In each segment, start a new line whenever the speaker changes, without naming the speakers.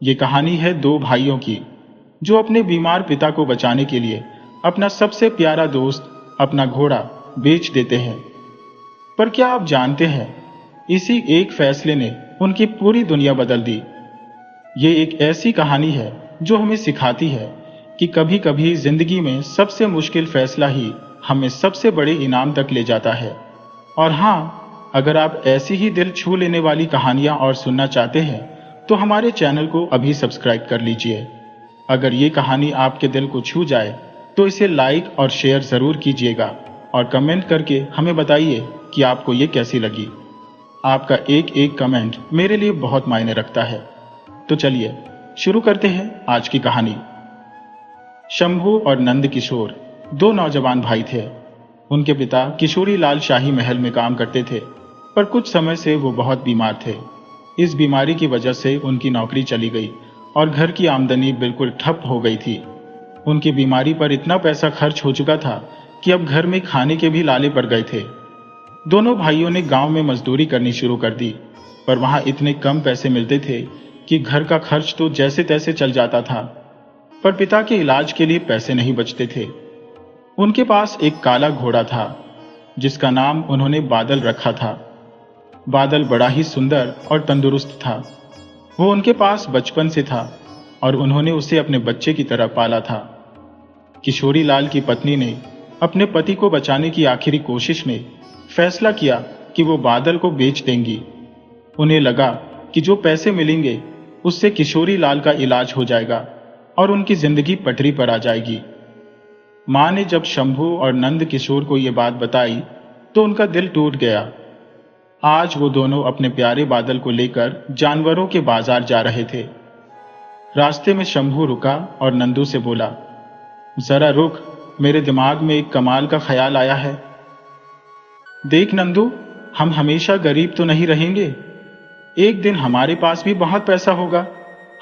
ये कहानी है दो भाइयों की जो अपने बीमार पिता को बचाने के लिए अपना सबसे प्यारा दोस्त, अपना घोड़ा बेच देते हैं। पर क्या आप जानते हैं, इसी एक फैसले ने उनकी पूरी दुनिया बदल दी। ये एक ऐसी कहानी है जो हमें सिखाती है कि कभी कभी जिंदगी में सबसे मुश्किल फैसला ही हमें सबसे बड़े इनाम तक ले जाता है। और हाँ, अगर आप ऐसी ही दिल छू लेने वाली कहानियां और सुनना चाहते हैं तो हमारे चैनल को अभी सब्सक्राइब कर लीजिए। अगर ये कहानी आपके दिल को छू जाए तो इसे लाइक और शेयर जरूर कीजिएगा और कमेंट करके हमें बताइए कि आपको ये कैसी लगी। आपका एक एक कमेंट मेरे लिए बहुत मायने रखता है। तो चलिए शुरू करते हैं आज की कहानी। शंभू और नंद किशोर दो नौजवान भाई थे। उनके पिता किशोरी लाल शाही महल में काम करते थे, पर कुछ समय से वो बहुत बीमार थे। इस बीमारी की वजह से उनकी नौकरी चली गई और घर की आमदनी बिल्कुल ठप हो गई थी। उनकी बीमारी पर इतना पैसा खर्च हो चुका था कि अब घर में खाने के भी लाले पड़ गए थे। दोनों भाइयों ने गांव में मजदूरी करनी शुरू कर दी, पर वहां इतने कम पैसे मिलते थे कि घर का खर्च तो जैसे तैसे चल जाता था। पर पिता के इलाज के लिए पैसे नहीं बचते थे। उनके पास एक काला घोड़ा था जिसका नाम उन्होंने बादल रखा था। बादल बड़ा ही सुंदर और तंदुरुस्त था। वो उनके पास बचपन से था और उन्होंने उसे अपने बच्चे की तरह पाला था। किशोरी लाल की पत्नी ने अपने पति को बचाने की आखिरी कोशिश में फैसला किया कि वो बादल को बेच देंगी। उन्हें लगा कि जो पैसे मिलेंगे उससे किशोरी लाल का इलाज हो जाएगा और उनकी जिंदगी पटरी पर आ जाएगी। मां ने जब शंभू और नंद किशोर को यह बात बताई तो उनका दिल टूट गया। आज वो दोनों अपने प्यारे बादल को लेकर जानवरों के बाजार जा रहे थे। रास्ते में शंभू रुका और नंदू से बोला, जरा रुक, मेरे दिमाग में एक कमाल का ख्याल आया है। देख नंदू, हम हमेशा गरीब तो नहीं रहेंगे। एक दिन हमारे पास भी बहुत पैसा होगा।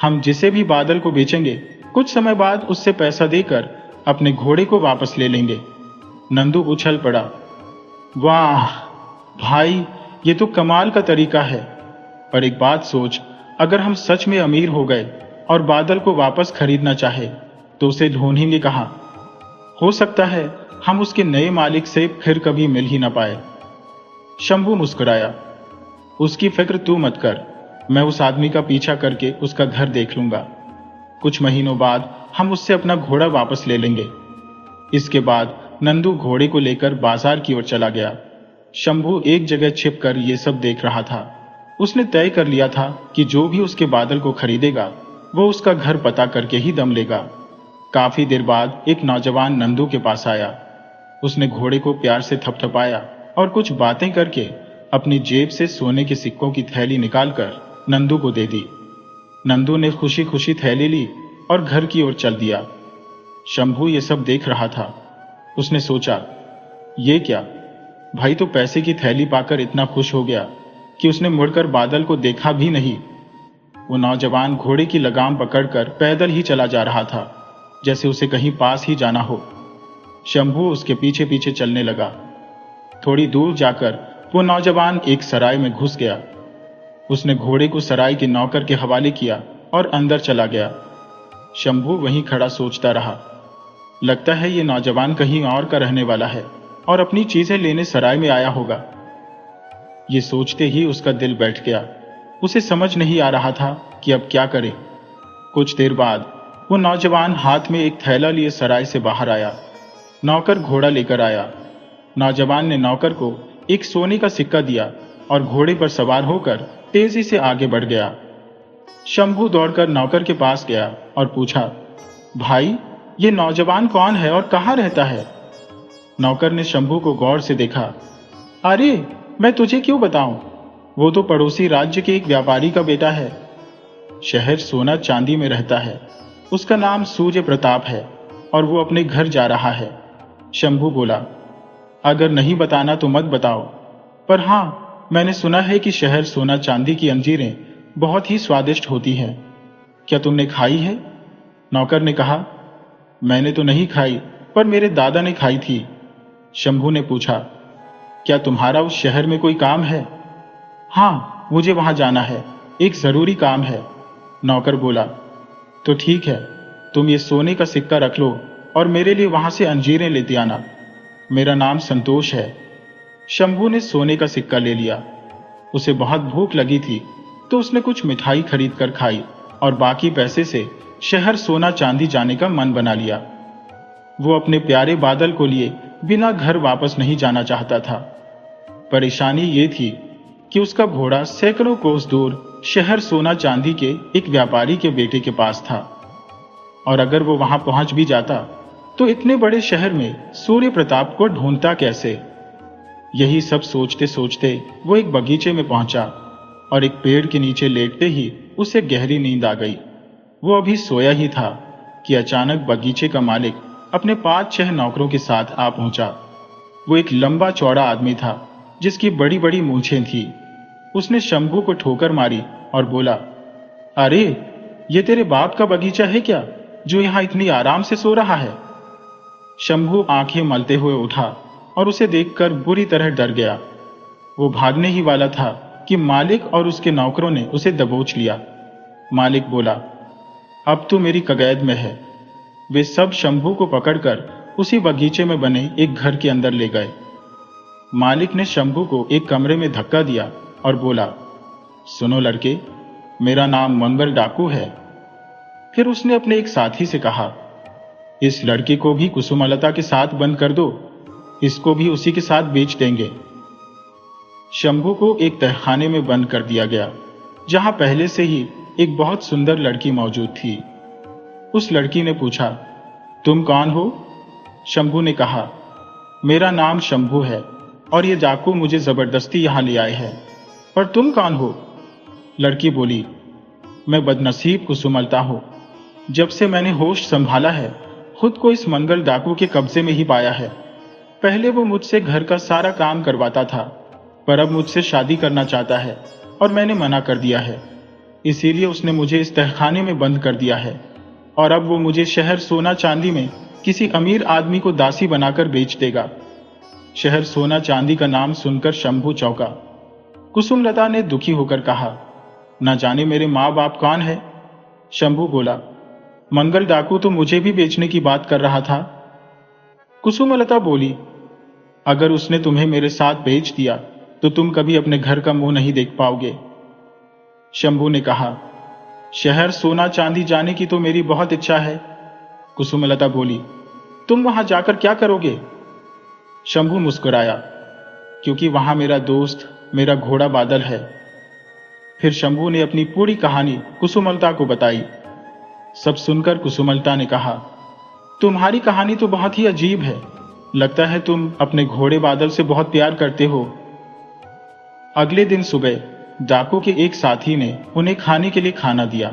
हम जिसे भी बादल को बेचेंगे, कुछ समय बाद उससे पैसा देकर अपने घोड़े को वापस ले लेंगे। नंदू उछल पड़ा, वाह भाई, ये तो कमाल का तरीका है। पर एक बात सोच, अगर हम सच में अमीर हो गए और बादल को वापस खरीदना चाहे तो उसे ढूंढेंगे कहां? हो सकता है हम उसके नए मालिक से फिर कभी मिल ही ना पाए। शंभू मुस्कुराया, उसकी फिक्र तू मत कर, मैं उस आदमी का पीछा करके उसका घर देख लूंगा। कुछ महीनों बाद हम उससे अपना घोड़ा वापस ले लेंगे। इसके बाद नंदू घोड़े को लेकर बाजार की ओर चला गया। शंभू एक जगह छिपकर ये सब देख रहा था। उसने तय कर लिया था कि जो भी उसके बादल को खरीदेगा वो उसका घर पता करके ही दम लेगा। काफी देर बाद एक नौजवान नंदू के पास आया। उसने घोड़े को प्यार से थपथपाया और कुछ बातें करके अपनी जेब से सोने के सिक्कों की थैली निकालकर नंदू को दे दी। नंदू ने खुशी खुशी थैली ली और घर की ओर चल दिया। शंभू ये सब देख रहा था। उसने सोचा, ये क्या, भाई तो पैसे की थैली पाकर इतना खुश हो गया कि उसने मुड़कर बादल को देखा भी नहीं। वो नौजवान घोड़े की लगाम पकड़कर पैदल ही चला जा रहा था, जैसे उसे कहीं पास ही जाना हो। शंभू उसके पीछे पीछे चलने लगा। थोड़ी दूर जाकर वो नौजवान एक सराय में घुस गया। उसने घोड़े को सराय के नौकर के हवाले किया और अंदर चला गया। शंभू वहीं खड़ा सोचता रहा, लगता है ये नौजवान कहीं और का रहने वाला है और अपनी चीजें लेने सराय में आया होगा। ये सोचते ही उसका दिल बैठ गया। उसे समझ नहीं आ रहा था कि अब क्या करे। कुछ देर बाद वो नौजवान हाथ में एक थैला लिए सराय से बाहर आया। नौकर घोड़ा लेकर आया। नौजवान ने नौकर को एक सोने का सिक्का दिया और घोड़े पर सवार होकर तेजी से आगे बढ़ गया। शंभू दौड़कर नौकर के पास गया और पूछा, भाई, ये नौजवान कौन है और कहाँ रहता है? नौकर ने शंभू को गौर से देखा। अरे, मैं तुझे क्यों बताऊं, वो तो पड़ोसी राज्य के एक व्यापारी का बेटा है। शहर सोना चांदी में रहता है। उसका नाम सूर्य प्रताप है और वो अपने घर जा रहा है। शंभू बोला, अगर नहीं बताना तो मत बताओ, पर हाँ, मैंने सुना है कि शहर सोना चांदी की अंजीरें बहुत ही स्वादिष्ट होती हैं। क्या तुमने खाई है? नौकर ने कहा, मैंने तो नहीं खाई, पर मेरे दादा ने खाई थी। शंभू ने पूछा, क्या तुम्हारा उस शहर में कोई काम है? हाँ, मुझे वहां जाना है, एक जरूरी काम है। नौकर बोला, तो ठीक है, तुम ये सोने का सिक्का रख लो और मेरे लिए वहां से अंजीरें लेती आना। मेरा नाम संतोष है। शंभू ने सोने का सिक्का ले लिया। उसे बहुत भूख लगी थी, तो उसने कुछ मिठाई खरीद कर खाई और बाकी पैसे से शहर सोना चांदी जाने का मन बना लिया। वो अपने प्यारे बादल को लिए बिना घर वापस नहीं जाना चाहता था। परेशानी ये थी कि उसका घोड़ा सैकड़ों कोस दूर शहर सोना चांदी के एक व्यापारी के बेटे के पास था, और अगर वो वहां पहुंच भी जाता तो इतने बड़े शहर में सूर्य प्रताप को ढूंढता कैसे। यही सब सोचते सोचते वो एक बगीचे में पहुंचा और एक पेड़ के नीचे लेटते ही उसे गहरी नींद आ गई। वो अभी सोया ही था कि अचानक बगीचे का मालिक अपने 5-6 नौकरों के साथ आ पहुंचा। वो एक लंबा चौड़ा आदमी था जिसकी बड़ी बड़ी मूंछें थी। उसने शंभू को ठोकर मारी और बोला, अरे ये तेरे बाप का बगीचा है क्या, जो यहां इतनी आराम से सो रहा है? शंभू आंखें मलते हुए उठा और उसे देखकर बुरी तरह डर गया। वो भागने ही वाला था कि मालिक और उसके नौकरों ने उसे दबोच लिया। मालिक बोला, अब तू मेरी कगैद में है। वे सब शंभू को पकड़कर उसी बगीचे में बने एक घर के अंदर ले गए। मालिक ने शंभू को एक कमरे में धक्का दिया और बोला, सुनो लड़के, मेरा नाम मंगल डाकू है। फिर उसने अपने एक साथी से कहा, इस लड़की को भी कुसुमलता के साथ बंद कर दो, इसको भी उसी के साथ बेच देंगे। शंभू को एक तहखाने में बंद कर दिया गया, जहां पहले से ही एक बहुत सुंदर लड़की मौजूद थी। उस लड़की ने पूछा, तुम कौन हो? शंभू ने कहा, मेरा नाम शंभू है और ये डाकू मुझे जबरदस्ती यहां ले आए हैं। पर तुम कौन हो? लड़की बोली, मैं बदनसीब कुसुमलता हूं। जब से मैंने होश संभाला है, खुद को इस मंगल डाकू के कब्जे में ही पाया है। पहले वो मुझसे घर का सारा काम करवाता था, पर अब मुझसे शादी करना चाहता है और मैंने मना कर दिया है। इसीलिए उसने मुझे इस तहखाने में बंद कर दिया है और अब वो मुझे शहर सोना चांदी में किसी अमीर आदमी को दासी बनाकर बेच देगा। शहर सोना चांदी का नाम सुनकर शंभू चौंका। कुसुमलता ने दुखी होकर कहा, न जाने मेरे माँ बाप कौन है? शंभू बोला, मंगल डाकू तो मुझे भी बेचने की बात कर रहा था। कुसुमलता बोली, अगर उसने तुम्हें मेरे साथ बेच दिया तो तुम कभी अपने घर का मुंह नहीं देख पाओगे। शंभू ने कहा, शहर सोना चांदी जाने की तो मेरी बहुत इच्छा है। कुसुमलता बोली, तुम वहां जाकर क्या करोगे? शंभू मुस्कुराया, क्योंकि वहां मेरा दोस्त, मेरा घोड़ा बादल है। फिर शंभू ने अपनी पूरी कहानी कुसुमलता को बताई। सब सुनकर कुसुमलता ने कहा, तुम्हारी कहानी तो बहुत ही अजीब है। लगता है तुम अपने घोड़े बादल से बहुत प्यार करते हो। अगले दिन सुबह डाकू के एक साथी ने उन्हें खाने के लिए खाना दिया।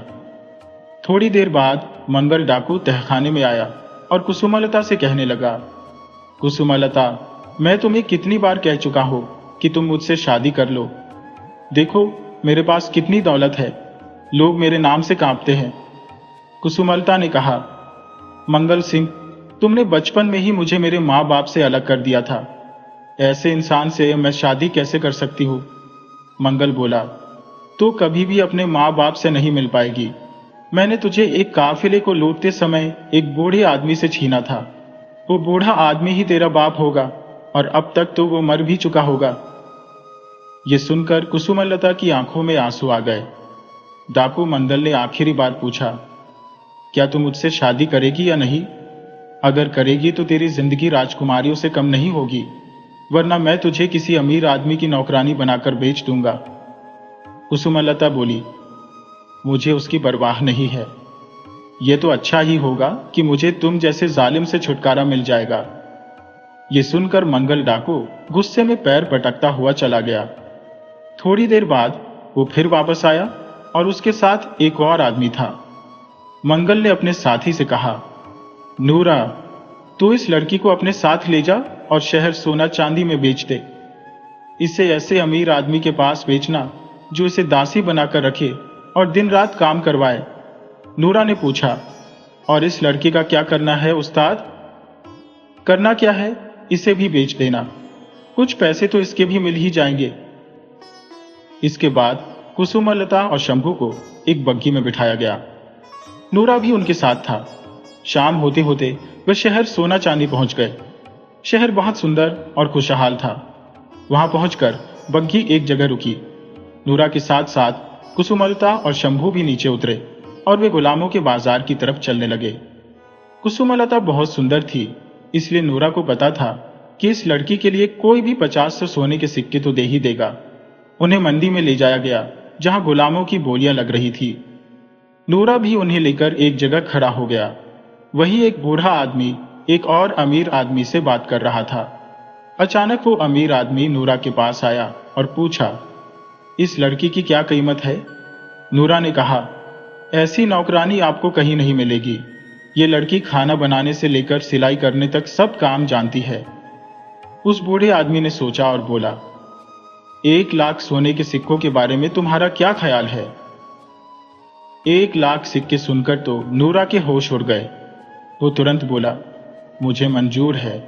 थोड़ी देर बाद मंगल डाकू तहखाने में आया और कुसुमलता से कहने लगा, कुसुमलता, मैं तुम्हें कितनी बार कह चुका हूं कि तुम मुझसे शादी कर लो। देखो मेरे पास कितनी दौलत है, लोग मेरे नाम से कांपते हैं। कुसुमलता ने कहा, मंगल सिंह, तुमने बचपन में ही मुझे मेरे माँ बाप से अलग कर दिया था। ऐसे इंसान से मैं शादी कैसे कर सकती हूँ? मंगल बोला, तो कभी भी अपने माँ बाप से नहीं मिल पाएगी। मैंने तुझे एक काफिले को लूटते समय एक बूढ़े आदमी से छीना था। वो बूढ़ा आदमी ही तेरा बाप होगा और अब तक तो वो मर भी चुका होगा। ये सुनकर कुसुमलता की आंखों में आंसू आ गए। डाकू मंगल ने आखिरी बार पूछा, क्या तू मुझसे शादी करेगी या नहीं? अगर करेगी तो तेरी जिंदगी राजकुमारियों से कम नहीं होगी, वरना मैं तुझे किसी अमीर आदमी की नौकरानी बनाकर बेच दूंगा। कुसुमलता बोली, मुझे उसकी परवाह नहीं है। यह तो अच्छा ही होगा कि मुझे तुम जैसे जालिम से छुटकारा मिल जाएगा। ये सुनकर मंगल डाकू गुस्से में पैर पटकता हुआ चला गया। थोड़ी देर बाद वो फिर वापस आया और उसके साथ एक और आदमी था। मंगल ने अपने साथी से कहा, नूरा, तू इस लड़की को अपने साथ ले जा और शहर सोना चांदी में बेच दे। इसे ऐसे अमीर आदमी के पास बेचना जो इसे दासी बनाकर रखे और दिन रात काम करवाए। नूरा ने पूछा, और इस लड़की का क्या करना है उस्ताद? करना क्या है, इसे भी बेच देना, कुछ पैसे तो इसके भी मिल ही जाएंगे। इसके बाद कुसुमलता और शंभू को एक बग्घी में बिठाया गया। नूरा भी उनके साथ था। शाम होते होते वे शहर सोना चांदी पहुंच गए। शहर बहुत सुंदर और खुशहाल था। वहां पहुंचकर बग्घी एक जगह रुकी। नूरा के साथ साथ कुसुमलता और शंभू भी नीचे उतरे और वे गुलामों के बाजार की तरफ चलने लगे। कुसुमलता बहुत सुंदर थी, इसलिए नूरा को पता था कि इस लड़की के लिए कोई भी 50 सोने के सिक्के तो दे ही देगा। उन्हें मंडी में ले जाया गया, जहां गुलामों की बोलियां लग रही थी। नूरा भी उन्हें लेकर एक जगह खड़ा हो गया। वहीं एक बूढ़ा आदमी एक और अमीर आदमी से बात कर रहा था। अचानक वो अमीर आदमी नूरा के पास आया और पूछा, इस लड़की की क्या कीमत है? नूरा ने कहा, ऐसी नौकरानी आपको कहीं नहीं मिलेगी। ये लड़की खाना बनाने से लेकर सिलाई करने तक सब काम जानती है। उस बूढ़े आदमी ने सोचा और बोला, 1 लाख सोने के सिक्कों के बारे में तुम्हारा क्या ख्याल है? 1 लाख सिक्के सुनकर तो नूरा के होश उड़ गए। वो तुरंत बोला, मुझे मंजूर है।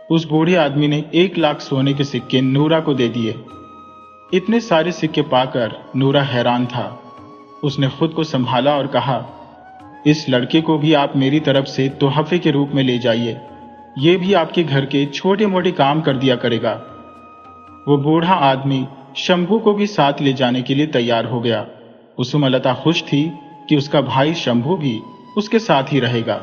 उस बूढ़े आदमी ने 1 लाख सोने के सिक्के नूरा को दे दिए। इतने सारे सिक्के पाकर नूरा हैरान था। उसने खुद को संभाला और कहा, इस लड़के को भी आप मेरी तरफ से तोहफे के रूप में ले जाइए। ये भी आपके घर के छोटे मोटे काम कर दिया करेगा। वो बूढ़ा आदमी शंभू को भी साथ ले जाने के लिए तैयार हो गया। कुसुमलता खुश थी कि उसका भाई शंभू भी उसके साथ ही रहेगा।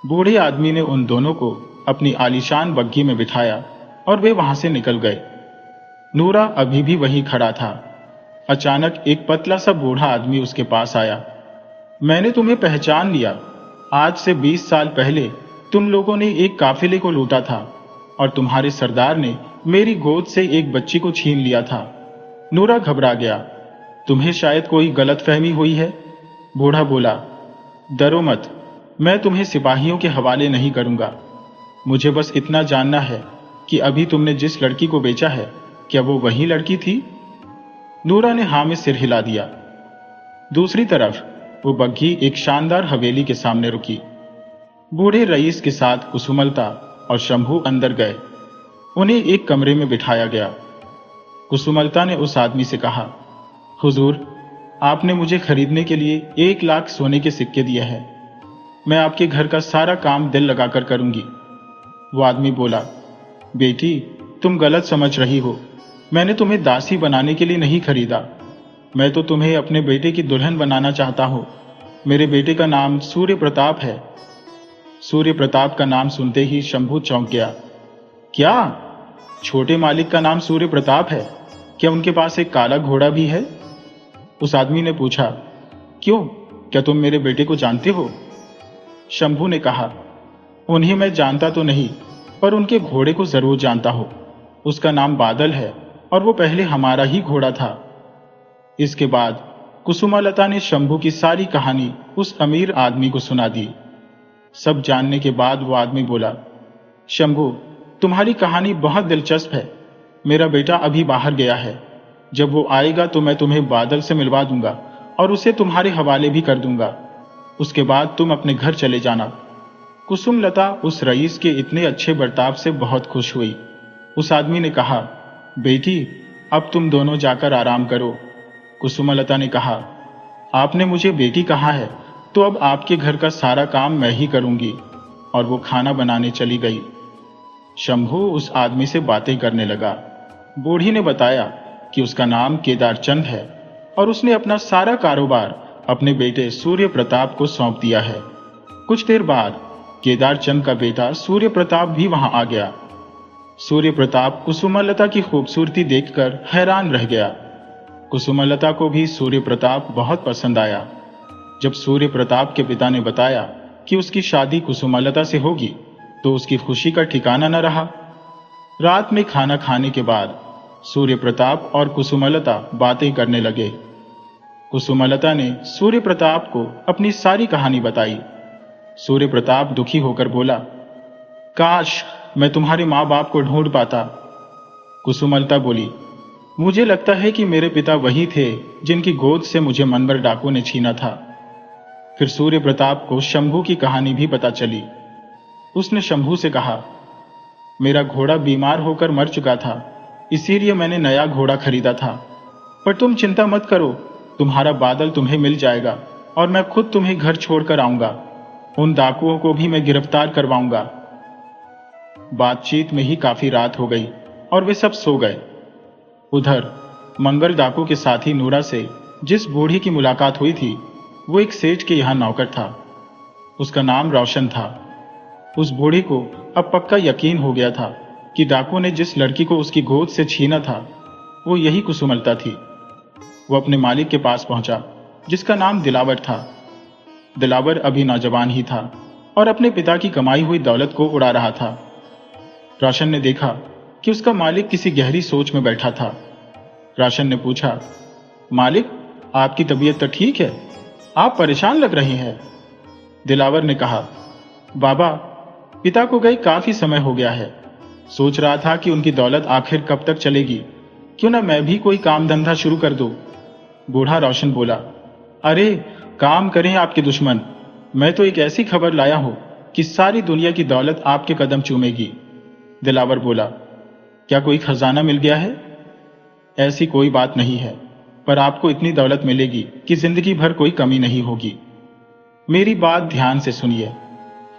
बूढ़े आदमी ने उन दोनों को अपनी आलीशान बग्घी में बिठाया और वे वहां से निकल गए। नूरा अभी भी वहीं खड़ा था। अचानक एक पतला सा बूढ़ा आदमी उसके पास आया। मैंने तुम्हें पहचान लिया। आज से 20 साल पहले तुम लोगों ने एक काफिले को लूटा था और तुम्हारे सरदार ने मेरी गोद से एक बच्ची को छीन लिया था। नूरा घबरा गया। तुम्हें शायद कोई गलतफहमी हुई है। बूढ़ा बोला, डरो मत, मैं तुम्हें सिपाहियों के हवाले नहीं करूंगा। मुझे बस इतना जानना है कि अभी तुमने जिस लड़की को बेचा है, क्या वो वही लड़की थी? नूरा ने हाँ में सिर हिला दिया। दूसरी तरफ वो बग्घी एक शानदार हवेली के सामने रुकी। बूढ़े रईस के साथ कुसुमलता और शंभू अंदर गए। उन्हें एक कमरे में बिठाया गया। कुसुमलता ने उस आदमी से कहा, हुजूर, आपने मुझे खरीदने के लिए 1 लाख सोने के सिक्के दिए हैं। मैं आपके घर का सारा काम दिल लगाकर करूंगी। वो आदमी बोला, बेटी, तुम गलत समझ रही हो। मैंने तुम्हें दासी बनाने के लिए नहीं खरीदा। मैं तो तुम्हें अपने बेटे की दुल्हन बनाना चाहता हूं। मेरे बेटे का नाम सूर्य प्रताप है। सूर्य प्रताप का नाम सुनते ही शंभू चौंक गया। क्या? छोटे मालिक का नाम सूर्य प्रताप है? क्या उनके पास एक काला घोड़ा भी है? उस आदमी ने पूछा, क्यों, क्या तुम मेरे बेटे को जानते हो? शंभू ने कहा, उन्हें मैं जानता तो नहीं, पर उनके घोड़े को जरूर जानता हूं। उसका नाम बादल है और वो पहले हमारा ही घोड़ा था। इसके बाद कुसुमलता ने शंभू की सारी कहानी उस अमीर आदमी को सुना दी। सब जानने के बाद वो आदमी बोला, शंभू, तुम्हारी कहानी बहुत दिलचस्प है। मेरा बेटा अभी बाहर गया है। जब वो आएगा तो मैं तुम्हें बादल से मिलवा दूंगा और उसे तुम्हारे हवाले भी कर दूंगा। उसके बाद तुम अपने घर चले जाना। कुसुमलता उस रईस के इतने अच्छे बर्ताव से बहुत खुश हुई। उस आदमी ने कहा, बेटी, अब तुम दोनों जाकर आराम करो। कुसुमलता ने कहा, आपने मुझे बेटी कहा है, तो अब आपके घर का सारा काम मैं ही करूंगी। और वो खाना बनाने चली गई। शंभू उस आदमी से बातें करने लगा। बूढ़ी ने बताया कि उसका नाम केदारचंद है और उसने अपना सारा कारोबार अपने बेटे सूर्य प्रताप को सौंप दिया है। कुछ देर बाद केदारचंद का बेटा सूर्य प्रताप भी वहां आ गया। सूर्य प्रताप कुसुमलता की खूबसूरती देखकर हैरान रह गया। कुसुमलता को भी सूर्य प्रताप बहुत पसंद आया। जब सूर्य प्रताप के पिता ने बताया कि उसकी शादी कुसुमलता से होगी, तो उसकी खुशी का ठिकाना न रहा। रात में खाना खाने के बाद सूर्य प्रताप और कुसुमलता बातें करने लगे। कुसुमलता ने सूर्य प्रताप को अपनी सारी कहानी बताई। सूर्य प्रताप दुखी होकर बोला, काश मैं तुम्हारे माँ बाप को ढूंढ पाता। कुसुमलता बोली, मुझे लगता है कि मेरे पिता वही थे जिनकी गोद से मुझे मनबर डाकू ने छीना था। फिर सूर्य प्रताप को शंभू की कहानी भी पता चली। उसने शंभू से कहा, मेरा घोड़ा बीमार होकर मर चुका था, इसीलिए मैंने नया घोड़ा खरीदा था। पर तुम चिंता मत करो, तुम्हारा बादल तुम्हें मिल जाएगा और मैं खुद तुम्हें घर छोड़कर आऊंगा। उन डाकुओं को भी मैं गिरफ्तार करवाऊंगा। बातचीत में ही काफी रात हो गई और वे सब सो गए। उधर मंगल डाकू के साथी नूरा से जिस बूढ़ी की मुलाकात हुई थी, वो एक सेठ के यहां नौकर था। उसका नाम रोशन था। उस बूढ़ी को अब पक्का यकीन हो गया था कि डाकू ने जिस लड़की को उसकी गोद से छीना था, वो यही कुसुमलता थी। वो अपने मालिक के पास पहुंचा, जिसका नाम दिलावर था। दिलावर अभी नौजवान ही था और अपने पिता की कमाई हुई दौलत को उड़ा रहा था। रोशन ने देखा कि उसका मालिक किसी गहरी सोच में बैठा था। रोशन ने पूछा, मालिक, आपकी तबीयत तो ठीक है? आप परेशान लग रहे हैं। दिलावर ने कहा, बाबा, पिता को गए काफी समय हो गया है। सोच रहा था कि उनकी दौलत आखिर कब तक चलेगी, क्यों ना मैं भी कोई काम धंधा शुरू कर दूं। बूढ़ा रोशन बोला, अरे काम करें आपके दुश्मन, मैं तो एक ऐसी खबर लाया हूं कि सारी दुनिया की दौलत आपके कदम चूमेगी। दिलावर बोला, क्या कोई खजाना मिल गया है? ऐसी कोई बात नहीं है, पर आपको इतनी दौलत मिलेगी कि जिंदगी भर कोई कमी नहीं होगी। मेरी बात ध्यान से सुनिए।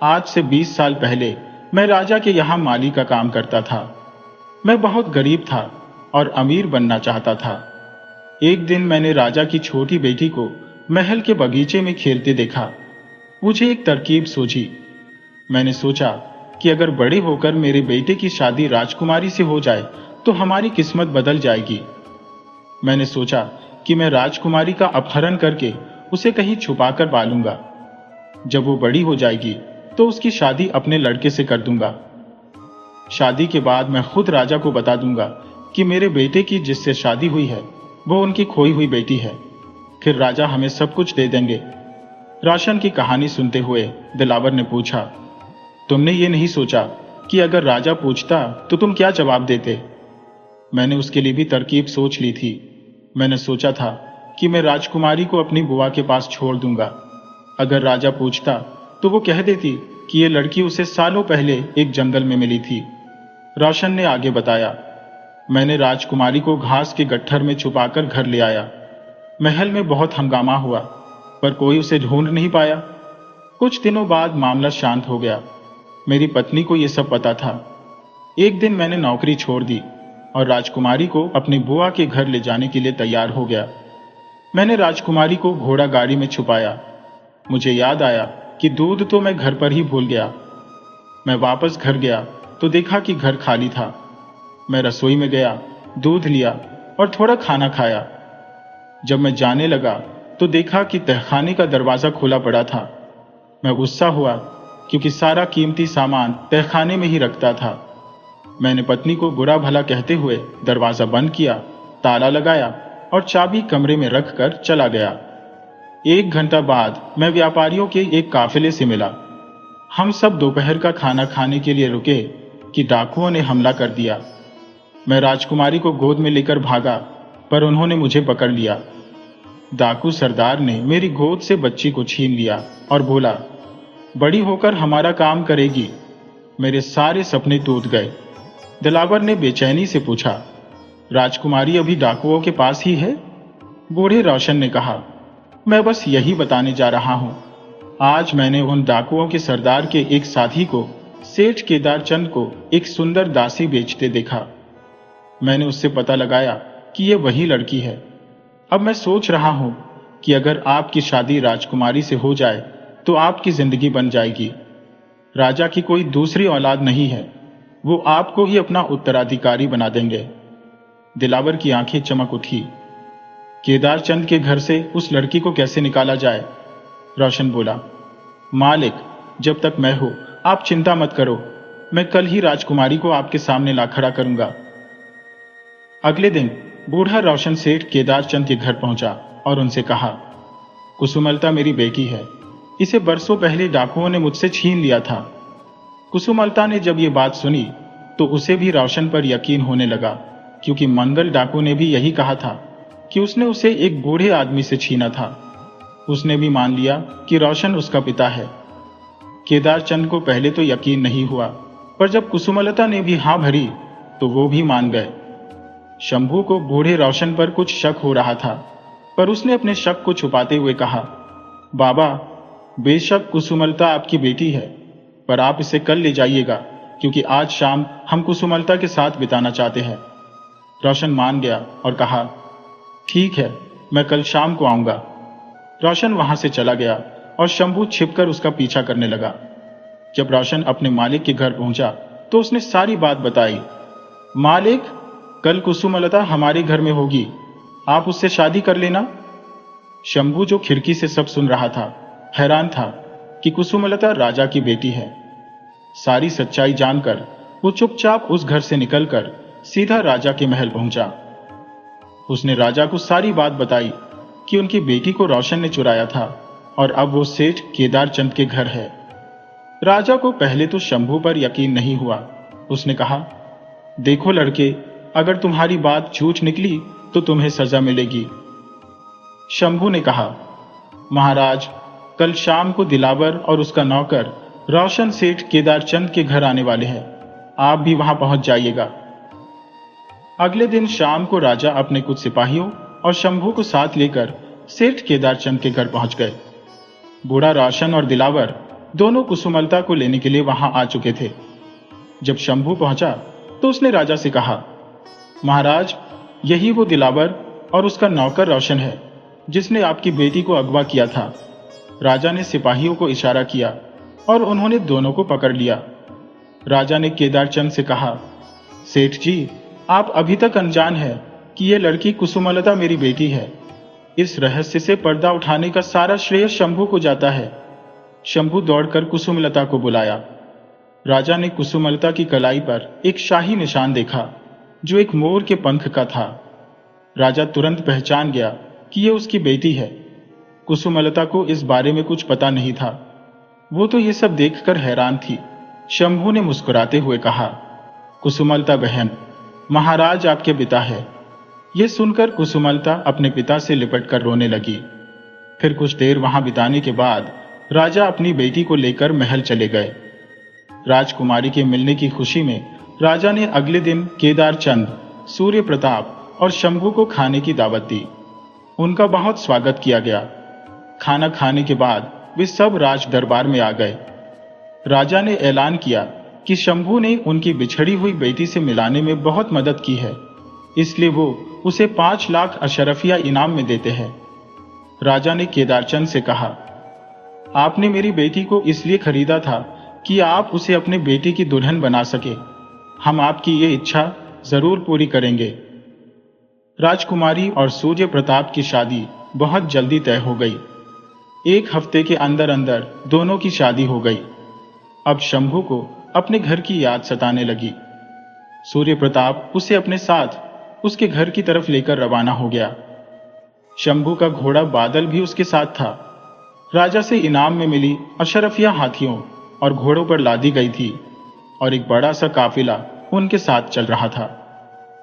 आज से 20 साल पहले मैं राजा के यहां माली का काम करता था। मैं बहुत गरीब था और अमीर बनना चाहता था। एक दिन मैंने राजा की छोटी बेटी को महल के बगीचे में खेलते देखा। मुझे एक तरकीब सूझी। मैंने सोचा कि अगर बड़े होकर मेरे बेटे की शादी राजकुमारी से हो जाए तो हमारी किस्मत बदल जाएगी। मैंने सोचा कि मैं राजकुमारी का अपहरण करके उसे कहीं छुपाकर पालूंगा। जब वो बड़ी हो जाएगी तो उसकी शादी अपने लड़के से कर दूंगा। शादी के बाद मैं खुद राजा को बता दूंगा कि मेरे बेटे की जिससे शादी हुई है वो उनकी खोई हुई बेटी है। फिर राजा हमें सब कुछ दे देंगे। रोशन की कहानी सुनते हुए दिलावर ने पूछा, तुमने ये नहीं सोचा कि अगर राजा पूछता तो तुम क्या जवाब देते? मैंने उसके लिए भी तरकीब सोच ली थी। मैंने सोचा था कि मैं राजकुमारी को अपनी बुआ के पास छोड़ दूंगा। अगर राजा पूछता तो वो कह देती कि ये लड़की उसे सालों पहले एक जंगल में मिली थी। रोशन ने आगे बताया, मैंने राजकुमारी को घास के गट्ठर में छुपाकर घर ले आया। महल में बहुत हंगामा हुआ, पर कोई उसे ढूंढ नहीं पाया। कुछ दिनों बाद मामला शांत हो गया। मेरी पत्नी को यह सब पता था। एक दिन मैंने नौकरी छोड़ दी और राजकुमारी को अपनी बुआ के घर ले जाने के लिए तैयार हो गया। मैंने राजकुमारी को घोड़ा गाड़ी में छुपाया। मुझे याद आया कि दूध तो मैं घर पर ही भूल गया। मैं वापस घर गया तो देखा कि घर खाली था। मैं रसोई में गया, दूध लिया और थोड़ा खाना खाया। जब मैं जाने लगा तो देखा कि तहखाने का दरवाजा खुला पड़ा था। मैं गुस्सा हुआ क्योंकि सारा कीमती सामान तहखाने में ही रखता था। मैंने पत्नी को बुरा भला कहते हुए दरवाजा बंद किया, ताला लगाया और चाबी कमरे में रखकर चला गया। 1 घंटा बाद मैं व्यापारियों के एक काफिले से मिला। हम सब दोपहर का खाना खाने के लिए रुके कि डाकुओं ने हमला कर दिया। मैं राजकुमारी को गोद में लेकर भागा, पर उन्होंने मुझे पकड़ लिया। डाकू सरदार ने मेरी गोद से बच्ची को छीन लिया और बोला, बड़ी होकर हमारा काम करेगी। मेरे सारे सपने टूट गए। दिलावर ने बेचैनी से पूछा, राजकुमारी अभी डाकुओं के पास ही है? बूढ़े रोशन ने कहा, मैं बस यही बताने जा रहा हूं। आज मैंने उन डाकुओं के सरदार के एक साथी को, सेठ केदार चंद को, एक सुंदर दासी बेचते देखा। मैंने उससे पता लगाया कि यह वही लड़की है। अब मैं सोच रहा हूं कि अगर आपकी शादी राजकुमारी से हो जाए तो आपकी जिंदगी बन जाएगी। राजा की कोई दूसरी औलाद नहीं है, वो आपको ही अपना उत्तराधिकारी बना देंगे। दिलावर की आंखें चमक उठी। केदार चंद के घर से उस लड़की को कैसे निकाला जाए? रोशन बोला, मालिक, जब तक मैं हूं आप चिंता मत करो। मैं कल ही राजकुमारी को आपके सामने ला खड़ा करूंगा। अगले दिन बूढ़ा रोशन सेठ केदार चंद के घर पहुंचा और उनसे कहा, कुसुमलता मेरी बेटी है। इसे बरसों पहले डाकुओं ने मुझसे छीन लिया था। कुसुमलता ने जब ये बात सुनी तो उसे भी रोशन पर यकीन होने लगा, क्योंकि मंगल डाकू ने भी यही कहा था कि उसने उसे एक बूढ़े आदमी से छीना था। उसने भी मान लिया कि रोशन उसका पिता है। केदार चंद को पहले तो यकीन नहीं हुआ, पर जब कुसुमलता ने भी हां भरी तो वो भी मान गए। शंभू को बूढ़े रोशन पर कुछ शक हो रहा था, पर उसने अपने शक को छुपाते हुए कहा, बाबा, बेशक कुसुमलता आपकी बेटी है, पर आप इसे कल ले जाइएगा, क्योंकि आज शाम हम कुसुमलता के साथ बिताना चाहते हैं। रोशन मान गया और कहा, ठीक है, मैं कल शाम को आऊंगा। रोशन वहां से चला गया और शंभू छिपकर उसका पीछा करने लगा। जब रोशन अपने मालिक के घर पहुंचा तो उसने सारी बात बताई। मालिक, कल कुसुमलता हमारे घर में होगी, आप उससे शादी कर लेना। शंभू, जो खिड़की से सब सुन रहा था, हैरान था कि कुसुमलता राजा की बेटी है। सारी सच्चाई जानकर वो चुपचाप उस घर से निकलकर सीधा राजा के महल पहुंचा। उसने राजा को सारी बात बताई कि उनकी बेटी को रोशन ने चुराया था और अब वो सेठ केदार चंद के घर है। राजा को पहले तो शंभू पर यकीन नहीं हुआ। उसने कहा, देखो लड़के, अगर तुम्हारी बात झूठ निकली तो तुम्हें सजा मिलेगी। शंभू ने कहा, महाराज, कल शाम को दिलावर और उसका नौकर रोशन सेठ केदार चंद के घर आने वाले हैं, आप भी वहां पहुंच जाइएगा। अगले दिन शाम को राजा अपने कुछ सिपाहियों और शंभू को साथ लेकर सेठ केदार चंद के घर पहुंच गए। बूढ़ा रोशन और दिलावर दोनों कुसुमलता को लेने के लिए वहां आ चुके थे। जब शंभू पहुंचा तो उसने राजा से कहा, महाराज, यही वो दिलावर और उसका नौकर रोशन है जिसने आपकी बेटी को अगवा किया था। राजा ने सिपाहियों को इशारा किया और उन्होंने दोनों को पकड़ लिया। राजा ने केदार चंद से कहा, सेठ जी, आप अभी तक अनजान हैं कि यह लड़की कुसुमलता मेरी बेटी है। इस रहस्य से पर्दा उठाने का सारा श्रेय शंभू को जाता है। शंभू दौड़कर कुसुमलता को बुलाया। राजा ने कुसुमलता की कलाई पर एक शाही निशान देखा जो एक मोर के पंख का था। राजा तुरंत पहचान गया कि यह उसकी बेटी है। कुसुमलता को इस बारे में कुछ पता नहीं था। वो तो ये सब देखकर हैरान थी। शंभू ने मुस्कुराते हुए कहा, कुसुमलता बहन, महाराज आपके पिता है। यह सुनकर कुसुमलता अपने पिता से लिपटकर रोने लगी। फिर कुछ देर वहां बिताने के बाद राजा अपनी बेटी को लेकर महल चले गए। राजकुमारी के मिलने की खुशी में राजा ने अगले दिन केदार चंद, सूर्य प्रताप और शंभू को खाने की दावत दी। उनका बहुत स्वागत किया गया। खाना खाने के बाद वे सब राज दरबार में आ गए। राजा ने ऐलान किया कि शंभू ने उनकी बिछड़ी हुई बेटी से मिलाने में बहुत मदद की है, इसलिए वो उसे 5 लाख अशरफिया इनाम में देते हैं। राजा ने केदारचंद से कहा, आपने मेरी बेटी को इसलिए खरीदा था कि आप उसे अपने बेटी की दुल्हन बना सके। हम आपकी ये इच्छा जरूर पूरी करेंगे। राजकुमारी और सूर्य प्रताप की शादी बहुत जल्दी तय हो गई। 1 हफ्ते के अंदर अंदर दोनों की शादी हो गई। अब शंभू को अपने घर की याद सताने लगी। सूर्य प्रताप उसे अपने साथ उसके घर की तरफ लेकर रवाना हो गया। शंभू का घोड़ा बादल भी उसके साथ था। राजा से इनाम में मिली अशरफिया हाथियों और घोड़ों पर लादी गई थी और एक बड़ा सा काफिला उनके साथ चल रहा था।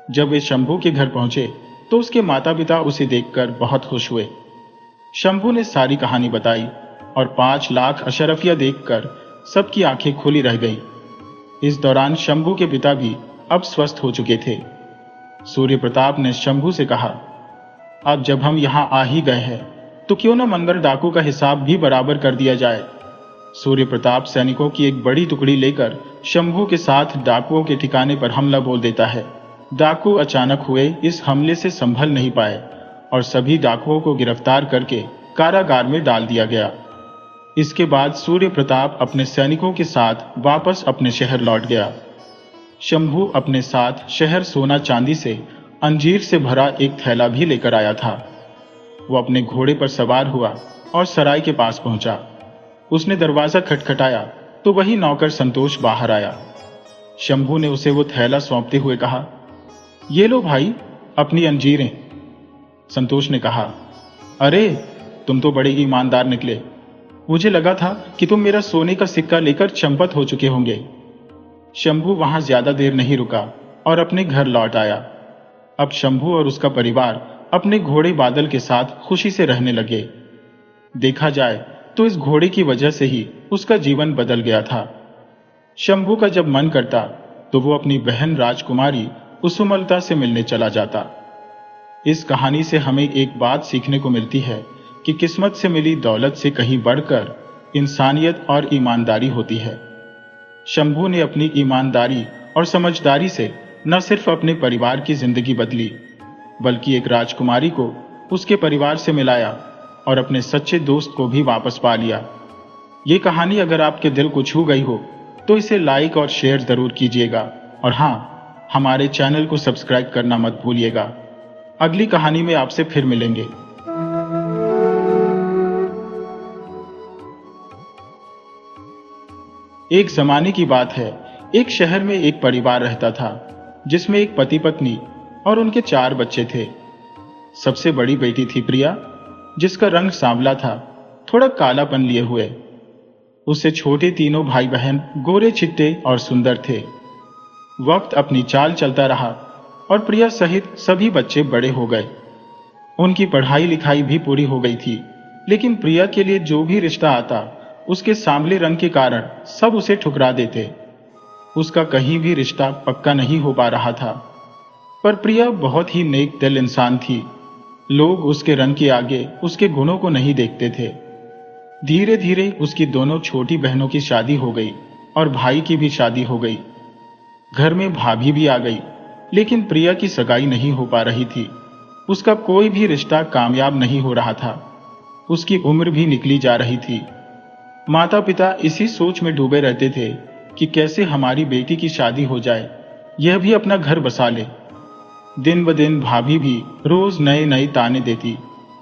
जब वे शंभू के घर पहुंचे तो उसके माता पिता उसे देखकर बहुत खुश हुए। शंभू ने सारी कहानी बताई और 5 लाख अशरफिया देखकर सबकी आंखें खुली रह गई। इस दौरान शंभू के पिता भी अब स्वस्थ हो चुके थे। सूर्य प्रताप ने शंभू से कहा, अब जब हम यहां आ ही गए हैं तो क्यों न मंगर डाकू का हिसाब भी बराबर कर दिया जाए। सूर्य प्रताप सैनिकों की एक बड़ी टुकड़ी लेकर शंभू के साथ डाकुओं के ठिकाने पर हमला बोल देता है। डाकू अचानक हुए इस हमले से संभल नहीं पाए और सभी डाकुओं को गिरफ्तार करके कारागार में डाल दिया गया। इसके बाद सूर्य प्रताप अपने सैनिकों के साथ वापस अपने शहर लौट गया। शंभू अपने साथ शहर सोना चांदी से अंजीर से भरा एक थैला भी लेकर आया था। वो अपने घोड़े पर सवार हुआ और सराय के पास पहुंचा। उसने दरवाजा खटखटाया तो वही नौकर संतोष बाहर आया। शंभू ने उसे वो थैला सौंपते हुए कहा, ये लो भाई, अपनी अंजीरें। संतोष ने कहा, अरे तुम तो बड़े ईमानदार निकले। मुझे लगा था कि तुम मेरा सोने का सिक्का लेकर चंपत हो चुके होंगे। शंभू वहां ज्यादा देर नहीं रुका और अपने घर लौट आया। अब शंभू और उसका परिवार अपने घोड़े बादल के साथ खुशी से रहने लगे। देखा जाए तो इस घोड़े की वजह से ही उसका जीवन बदल गया था। शंभू का जब मन करता तो वो अपनी बहन राजकुमारी कुसुमलता से मिलने चला जाता। इस कहानी से हमें एक बात सीखने को मिलती है कि किस्मत से मिली दौलत से कहीं बढ़कर इंसानियत और ईमानदारी होती है। शंभू ने अपनी ईमानदारी और समझदारी से न सिर्फ अपने परिवार की जिंदगी बदली, बल्कि एक राजकुमारी को उसके परिवार से मिलाया और अपने सच्चे दोस्त को भी वापस पा लिया। ये कहानी अगर आपके दिल को छू गई हो तो इसे लाइक और शेयर जरूर कीजिएगा, और हाँ, हमारे चैनल को सब्सक्राइब करना मत भूलिएगा। अगली कहानी में आपसे फिर मिलेंगे। एक जमाने की बात है, एक शहर में एक परिवार रहता था जिसमें एक पति पत्नी और उनके 4 बच्चे थे। सबसे बड़ी बेटी थी प्रिया, जिसका रंग सांवला था, थोड़ा कालापन लिए हुए। उससे छोटे तीनों भाई बहन गोरे चिट्टे और सुंदर थे। वक्त अपनी चाल चलता रहा और प्रिया सहित सभी बच्चे बड़े हो गए। उनकी पढ़ाई लिखाई भी पूरी हो गई थी, लेकिन प्रिया के लिए जो भी रिश्ता आता उसके सांवले रंग के कारण सब उसे ठुकरा देते। उसका कहीं भी रिश्ता पक्का नहीं हो पा रहा था। पर प्रिया बहुत ही नेक दिल इंसान थी। लोग उसके रंग के आगे उसके गुणों को नहीं देखते थे। धीरे धीरे उसकी दोनों छोटी बहनों की शादी हो गई और भाई की भी शादी हो गई। घर में भाभी भी आ गई, लेकिन प्रिया की सगाई नहीं हो पा रही थी। उसका कोई भी रिश्ता कामयाब नहीं हो रहा था। उसकी उम्र भी निकली जा रही थी। माता पिता इसी सोच में डूबे रहते थे कि कैसे हमारी बेटी की शादी हो जाए, यह भी अपना घर बसा ले। दिन ब दिन भाभी भी रोज नए नए ताने देती,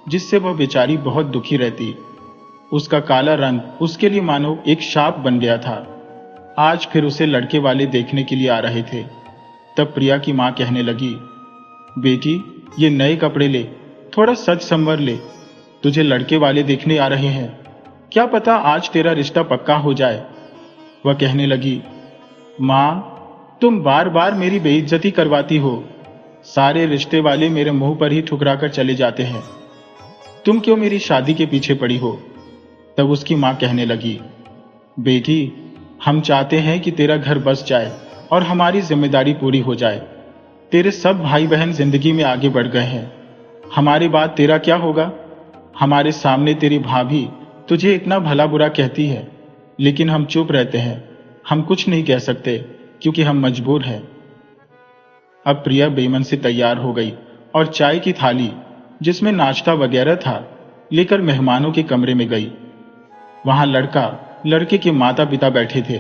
जिससे वह बेचारी बहुत दुखी रहती। उसका काला रंग उसके लिए मानो एक शाप बन गया था। आज फिर उसे लड़के वाले देखने के लिए आ रहे थे। तब प्रिया की मां कहने लगी, बेटी, ये नए कपड़े ले, थोड़ा सज संवर ले, तुझे लड़के वाले देखने आ रहे हैं। क्या पता आज तेरा रिश्ता पक्का हो जाए। वह कहने लगी, मां, तुम बार बार मेरी बेइज्जती करवाती हो। सारे रिश्ते वाले मेरे मुंह पर ही ठुकरा कर चले जाते हैं। तुम क्यों मेरी शादी के पीछे पड़ी हो? तब उसकी मां कहने लगी, बेटी, हम चाहते हैं कि तेरा घर बस जाए और हमारी जिम्मेदारी पूरी हो जाए। तेरे सब भाई बहन जिंदगी में आगे बढ़ गए हैं, हमारे बाद तेरा क्या होगा? हमारे सामने तेरी भाभी तुझे इतना भला बुरा कहती है, लेकिन हम चुप रहते हैं। हम कुछ नहीं कह सकते क्योंकि हम मजबूर हैं। अब प्रिया बेमन से तैयार हो गई और चाय की थाली, जिसमें नाश्ता वगैरह था, लेकर मेहमानों के कमरे में गई। वहां लड़का, लड़के के माता पिता बैठे थे।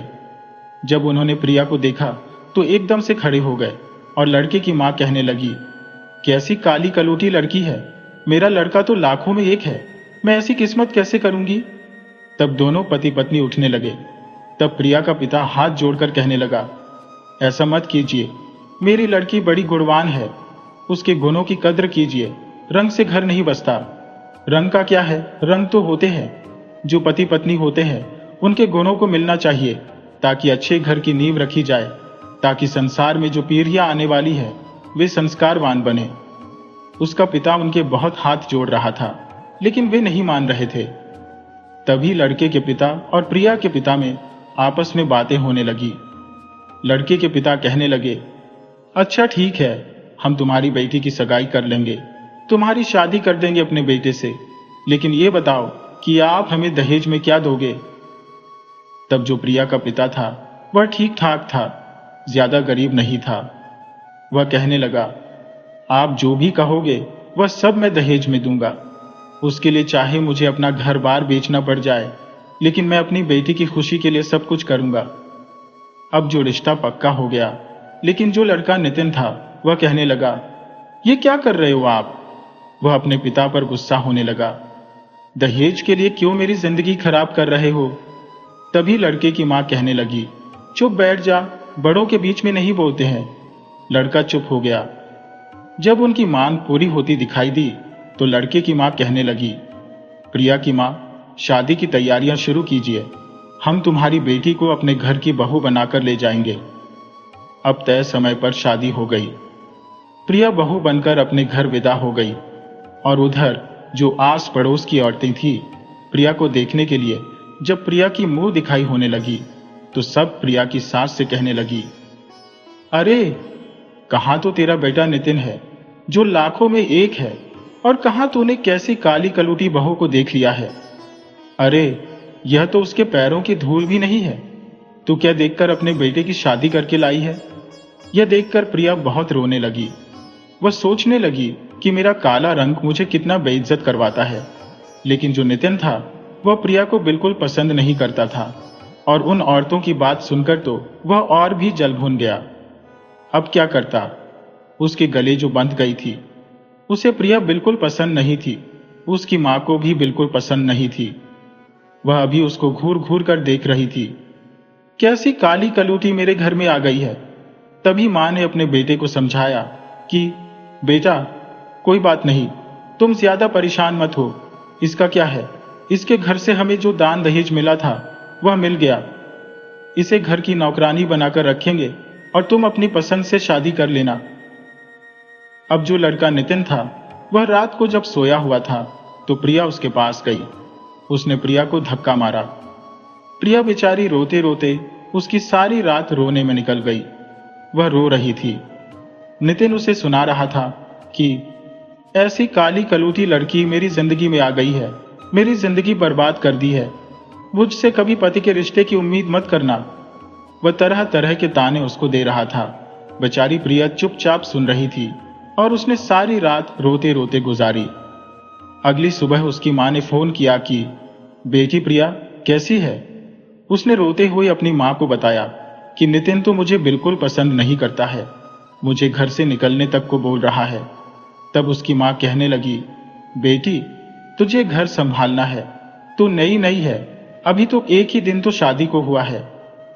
जब उन्होंने प्रिया को देखा तो एकदम से खड़े हो गए और लड़के की मां कहने लगी, कैसी काली कलूटी लड़की है, मेरा लड़का तो लाखों में एक है, मैं ऐसी किस्मत कैसे करूंगी? तब दोनों पति पत्नी उठने लगे। तब प्रिया का पिता हाथ जोड़कर कहने लगा, ऐसा मत कीजिए, मेरी लड़की बड़ी गुणवान है, उसके गुणों की कद्र कीजिए। रंग से घर नहीं बसता। रंग का क्या है, रंग तो होते हैं। जो पति पत्नी होते हैं उनके गुणों को मिलना चाहिए, ताकि अच्छे घर की नींव रखी जाए, ताकि संसार में जो पीढ़ियां आने वाली है वे संस्कारवान बने। उसका पिता उनके बहुत हाथ जोड़ रहा था, लेकिन वे नहीं मान रहे थे। तभी लड़के के पिता और प्रिया के पिता में आपस में बातें होने लगी। लड़के के पिता कहने लगे, अच्छा ठीक है, हम तुम्हारी बेटी की सगाई कर लेंगे, तुम्हारी शादी कर देंगे अपने बेटे से, लेकिन ये बताओ कि आप हमें दहेज में क्या दोगे? तब जो प्रिया का पिता था वह ठीक ठाक था, ज्यादा गरीब नहीं था। वह कहने लगा, आप जो भी कहोगे वह सब मैं दहेज में दूंगा। उसके लिए चाहे मुझे अपना घर बार बेचना पड़ जाए, लेकिन मैं अपनी बेटी की खुशी के लिए सब कुछ करूंगा। अब जो रिश्ता पक्का हो गया, लेकिन जो लड़का नितिन था वह कहने लगा, ये क्या कर रहे हो आप? वह अपने पिता पर गुस्सा होने लगा, दहेज के लिए क्यों मेरी जिंदगी खराब कर रहे हो? तभी लड़के की मां कहने लगी, चुप बैठ जा, बड़ों के बीच में नहीं बोलते हैं। लड़का चुप हो गया। जब उनकी मांग पूरी होती दिखाई दी तो लड़के की मां कहने लगी, प्रिया की मां, शादी की तैयारियां शुरू कीजिए, हम तुम्हारी बेटी को अपने घर की बहू बनाकर ले जाएंगे। अब तय समय पर शादी हो गई। प्रिया बहू बनकर अपने घर विदा हो गई और उधर जो आस पड़ोस की औरतें थी, प्रिया को देखने के लिए जब प्रिया की मुंह दिखाई होने लगी तो सब प्रिया की सास से कहने लगी, अरे कहाँ तो तेरा बेटा नितिन है जो लाखों में एक है, और कहाँ तूने कैसी काली कलूटी बहू को देख लिया है। अरे यह तो उसके पैरों की धूल भी नहीं है। तू क्या देखकर अपने बेटे की शादी करके लाई है। यह देखकर प्रिया बहुत रोने लगी। वह सोचने लगी कि मेरा काला रंग मुझे कितना बेइज्जत करवाता है। लेकिन जो नितिन था वह प्रिया को बिल्कुल पसंद नहीं करता था, और उन औरतों की बात सुनकर तो वह और भी जल भुन गया। अब क्या करता। उसके गले जो बंध गई थी उसे प्रिया बिल्कुल पसंद नहीं थी, उसकी मां को भी बिल्कुल पसंद नहीं थी। वह अभी उसको घूर घूर कर देख रही थी। कैसी काली कलूटी मेरे घर में आ गई है। तभी मां ने अपने बेटे को समझाया कि बेटा कोई बात नहीं, तुम ज्यादा परेशान मत हो। इसका क्या है, इसके घर से हमें जो दान दहेज मिला था वह मिल गया। इसे घर की नौकरानी बनाकर रखेंगे और तुम अपनी पसंद से शादी कर लेना। अब जो लड़का नितिन था वह रात को जब सोया हुआ था तो प्रिया उसके पास गई। उसने प्रिया को धक्का मारा। प्रिया बेचारी रोते रोते उसकी सारी रात रोने में निकल गई। वह रो रही थी। नितिन उसे सुना रहा था कि ऐसी काली कलूटी लड़की मेरी जिंदगी में आ गई है, मेरी जिंदगी बर्बाद कर दी है। मुझसे कभी पति के रिश्ते की उम्मीद मत करना। वह तरह तरह के ताने उसको दे रहा था। बेचारी प्रिया चुपचाप सुन रही थी और उसने सारी रात रोते रोते गुजारी। अगली सुबह उसकी मां ने फोन किया कि बेटी प्रिया कैसी है। उसने रोते हुए अपनी मां को बताया कि नितिन तो मुझे बिल्कुल पसंद नहीं करता है, मुझे घर से निकलने तक को बोल रहा है। तब उसकी मां कहने लगी, बेटी तुझे घर संभालना है, तू नई नई है, अभी तो एक ही दिन तो शादी को हुआ है।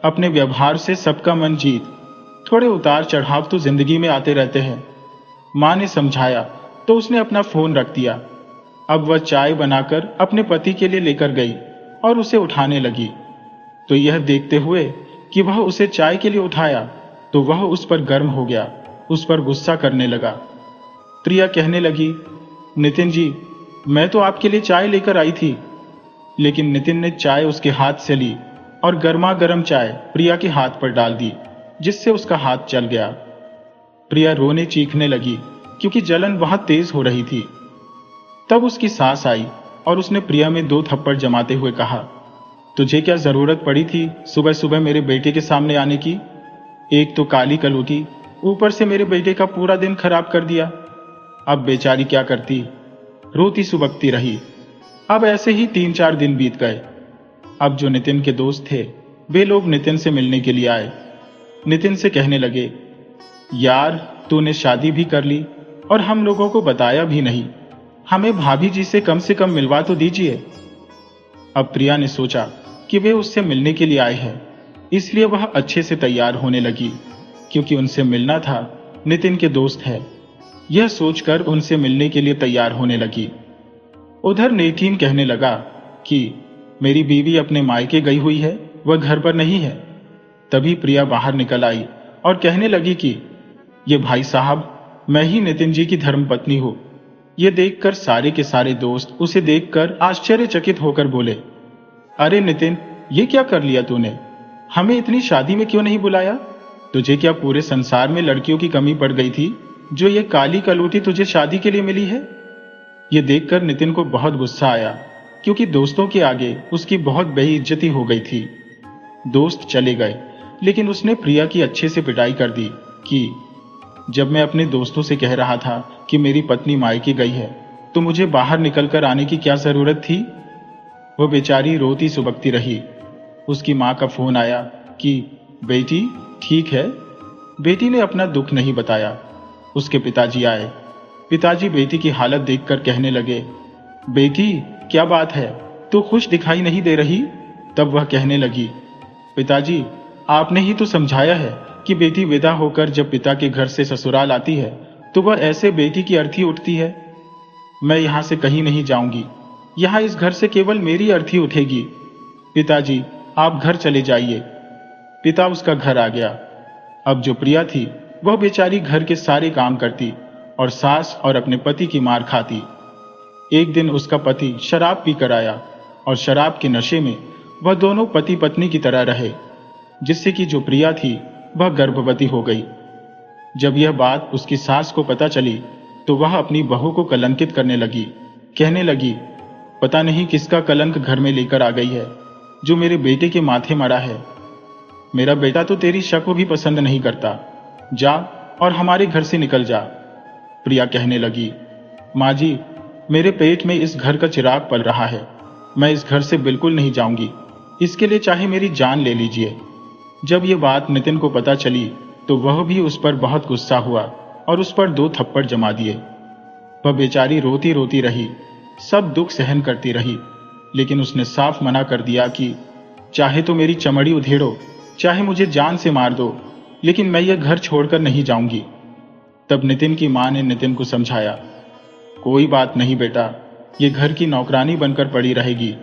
अपने व्यवहार से सबका मन जीत, थोड़े उतार चढ़ाव तो जिंदगी में आते रहते हैं। मां ने समझाया तो उसने अपना फोन रख दिया। अब वह चाय बनाकर अपने पति के लिए लेकर गई और उसे उठाने लगी। तो यह देखते हुए कि वह उसे चाय के लिए उठाया तो वह उस पर गर्म हो गया, उस पर गुस्सा करने लगा। प्रिया कहने लगी, नितिन जी मैं तो आपके लिए चाय लेकर आई थी। लेकिन नितिन ने चाय उसके हाथ से ली और गर्मा गर्म चाय प्रिया के हाथ पर डाल दी, जिससे उसका हाथ जल गया। प्रिया रोने चीखने लगी क्योंकि जलन बहुत तेज हो रही थी। तब उसकी सास आई और उसने प्रिया में 2 थप्पड़ जमाते हुए कहा, तुझे क्या जरूरत पड़ी थी सुबह सुबह मेरे बेटे के सामने आने की। एक तो काली कलूटी, ऊपर से मेरे बेटे का पूरा दिन खराब कर दिया। अब बेचारी क्या करती, रोती सुबकती रही। अब ऐसे ही 3-4 दिन बीत गए। अब जो नितिन के दोस्त थे वे लोग नितिन से मिलने के लिए आए। नितिन से कहने लगे, यार तूने शादी भी कर ली और हम लोगों को बताया भी नहीं, हमें भाभी जी से कम मिलवा तो दीजिए। अब प्रिया ने सोचा कि वे उससे मिलने के लिए आए हैं, इसलिए वह अच्छे से तैयार होने लगी, क्योंकि उनसे मिलना था, नितिन के दोस्त है। यह सोचकर उनसे मिलने के लिए तैयार होने लगी। उधर नेटीम कहने लगा कि मेरी बीवी अपने मायके गई हुई है, वह घर पर नहीं है। तभी प्रिया बाहर निकल आई और कहने लगी कि ये भाई साहब मैं ही नितिन जी की धर्मपत्नी हूं। ये देखकर सारे के सारे दोस्त उसे देखकर आश्चर्यचकित होकर बोले, अरे नितिन ये क्या कर लिया तूने, हमें इतनी शादी में क्यों नहीं बुलाया। तुझे क्या पूरे संसार में लड़कियों की कमी पड़ गई थी जो ये काली कलूटी तुझे शादी के लिए मिली है। ये देखकर नितिन को बहुत गुस्सा आया, क्योंकि दोस्तों के आगे उसकी बहुत बेइज्जती हो गई थी। दोस्त चले गए, लेकिन उसने प्रिया की अच्छे से पिटाई कर दी कि जब मैं अपने दोस्तों से कह रहा था कि मेरी पत्नी मायके गई है तो मुझे बाहर निकलकर आने की क्या जरूरत थी। वह बेचारी रोती सुबकती रही। उसकी मां का फोन आया कि बेटी ठीक है। बेटी ने अपना दुख नहीं बताया। उसके पिताजी आए। पिताजी बेटी की हालत देखकर कहने लगे, बेटी क्या बात है, तू खुश दिखाई नहीं दे रही। तब वह कहने लगी, पिताजी आपने ही तो समझाया है कि बेटी विदा होकर जब पिता के घर से ससुराल आती है तो वह ऐसे बेटी की अर्थी उठती है। मैं यहां से कहीं नहीं जाऊंगी, यहां इस घर से केवल मेरी अर्थी उठेगी। पिताजी आप घर चले जाइए। पिता उसका घर आ गया। अब जो प्रिया थी वह बेचारी घर के सारे काम करती और सास और अपने पति की मार खाती। एक दिन उसका पति शराब पीकर आया और शराब के नशे में वह दोनों पति पत्नी की तरह रहे, जिससे कि जो प्रिया थी वह गर्भवती हो गई। जब यह बात उसकी सास को पता चली तो वह अपनी बहू को कलंकित करने लगी। कहने लगी, पता नहीं किसका कलंक घर में लेकर आ गई है जो मेरे बेटे के माथे मरा है। मेरा बेटा तो तेरी शक्ल भी पसंद नहीं करता। जा और हमारे घर से निकल जा। प्रिया कहने लगी, माँ जी, मेरे पेट में इस घर का चिराग पल रहा है। मैं इस घर से बिल्कुल नहीं जाऊंगी। इसके लिए चाहे मेरी जान ले लीजिए। जब ये बात नितिन को पता चली तो वह भी उस पर बहुत गुस्सा हुआ और उस पर 2 थप्पड़ जमा दिए। वह बेचारी रोती रोती रही, सब दुख सहन करती रही, लेकिन उसने साफ मना कर दिया कि चाहे तो मेरी चमड़ी उधेड़ो, चाहे मुझे जान से मार दो, लेकिन मैं यह घर छोड़कर नहीं जाऊंगी। तब नितिन की मां ने नितिन को समझाया, कोई बात नहीं बेटा, ये घर की नौकरानी बनकर पड़ी रहेगी,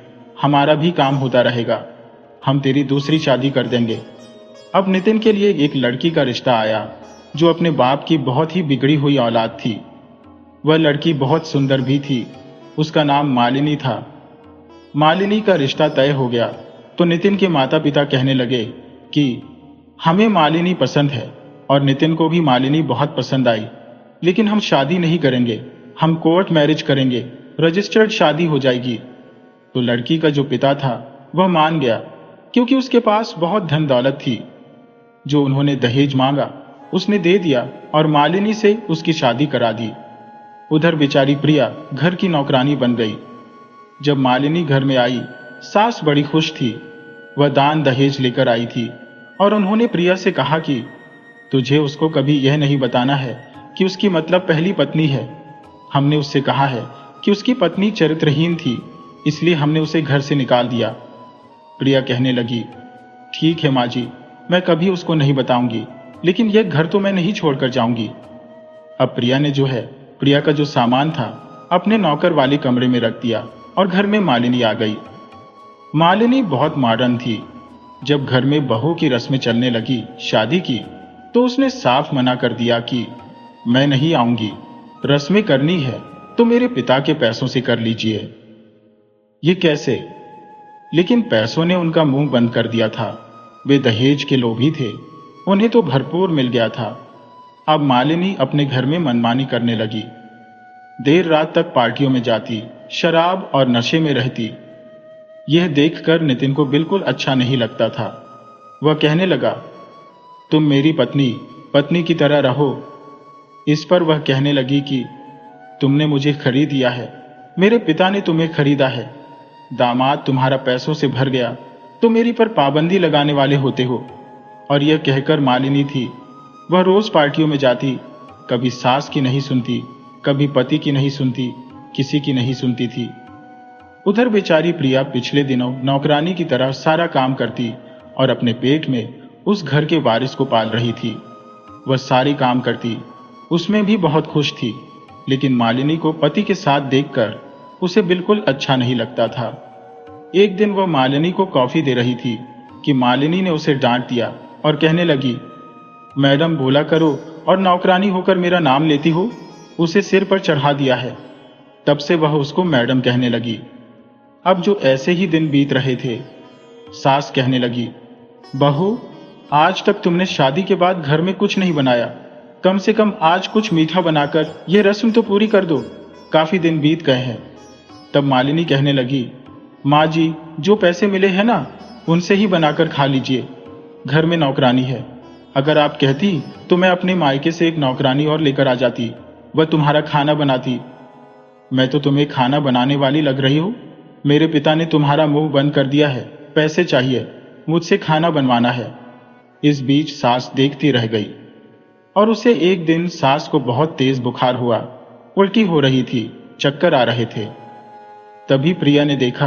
हमारा भी काम होता रहेगा। हम तेरी दूसरी शादी कर देंगे। अब नितिन के लिए एक लड़की का रिश्ता आया जो अपने बाप की बहुत ही बिगड़ी हुई औलाद थी। वह लड़की बहुत सुंदर भी थी। उसका नाम मालिनी था। मालिनी का रिश्ता तय हो गया तो नितिन के माता पिता कहने लगे कि हमें मालिनी पसंद है और नितिन को भी मालिनी बहुत पसंद आई, लेकिन हम शादी नहीं करेंगे, हम कोर्ट मैरिज करेंगे, रजिस्टर्ड शादी हो जाएगी। तो लड़की का जो पिता था वह मान गया, क्योंकि उसके पास बहुत धन दौलत थी। जो उन्होंने दहेज मांगा उसने दे दिया और मालिनी से उसकी शादी करा दी। उधर बेचारी प्रिया घर की नौकरानी बन गई। जब मालिनी घर में आई, सास बड़ी खुश थी। वह दान दहेज लेकर आई थी और उन्होंने प्रिया से कहा कि तुझे उसको कभी यह नहीं बताना है कि उसकी मतलब पहली पत्नी है। हमने उससे कहा है कि उसकी पत्नी चरित्रहीन थी, इसलिए हमने उसे घर से निकाल दिया। प्रिया कहने लगी, ठीक है माँ जी, मैं कभी उसको नहीं बताऊंगी, लेकिन यह घर तो मैं नहीं छोड़कर जाऊंगी। अब प्रिया ने प्रिया का जो सामान था अपने नौकर वाले कमरे में रख दिया और घर में मालिनी आ गई। मालिनी बहुत मॉडर्न थी। जब घर में बहू की रस्में चलने लगी शादी की, तो उसने साफ मना कर दिया कि मैं नहीं आऊंगी, रस्में करनी है तो मेरे पिता के पैसों से कर लीजिए। ये कैसे? लेकिन पैसों ने उनका मुंह बंद कर दिया था। वे दहेज के लोभी थे, उन्हें तो भरपूर मिल गया था। अब मालिनी अपने घर में मनमानी करने लगी। देर रात तक पार्टियों में जाती, शराब और नशे में रहती। यह देखकर नितिन को बिल्कुल अच्छा नहीं लगता था। वह कहने लगा, तुम मेरी पत्नी की तरह रहो। इस पर वह कहने लगी कि तुमने मुझे खरीद लिया है, मेरे पिता ने तुम्हें खरीदा है। दामाद तुम्हारा पैसों से भर गया तो मेरी पर पाबंदी लगाने वाले होते हो। और यह कहकर मालिनी थी, वह रोज पार्टियों में जाती, कभी सास की नहीं सुनती, कभी पति की नहीं सुनती, किसी की नहीं सुनती थी। उधर बेचारी प्रिया पिछले दिनों नौकरानी की तरह सारा काम करती और अपने पेट में उस घर के वारिस को पाल रही थी। वह सारे काम करती, उसमें भी बहुत खुश थी, लेकिन मालिनी को पति के साथ देखकर उसे बिल्कुल अच्छा नहीं लगता था। एक दिन वह मालिनी को कॉफी दे रही थी कि मालिनी ने उसे डांट दिया और कहने लगी, मैडम बोला करो और नौकरानी होकर मेरा नाम लेती हो। उसे सिर पर चढ़ा दिया है। तब से वह उसको मैडम कहने लगी। अब जो ऐसे ही दिन बीत रहे थे, सास कहने लगी, बहू, आज तक तुमने शादी के बाद घर में कुछ नहीं बनाया, कम से कम आज कुछ मीठा बनाकर यह रस्म तो पूरी कर दो, काफी दिन बीत गए हैं। तब मालिनी कहने लगी, माँ जी, जो पैसे मिले हैं ना, उनसे ही बनाकर खा लीजिए, घर में नौकरानी है। अगर आप कहती तो मैं अपने मायके से एक नौकरानी और लेकर आ जाती, वह तुम्हारा खाना बनाती। मैं तो तुम्हें खाना बनाने वाली लग रही हूँ? मेरे पिता ने तुम्हारा मुंह बंद कर दिया है, पैसे चाहिए, मुझसे खाना बनवाना है। इस बीच सास देखती रह गई और उसे एक दिन सास को बहुत तेज बुखार हुआ, उल्टी हो रही थी, चक्कर आ रहे थे। तभी प्रिया ने देखा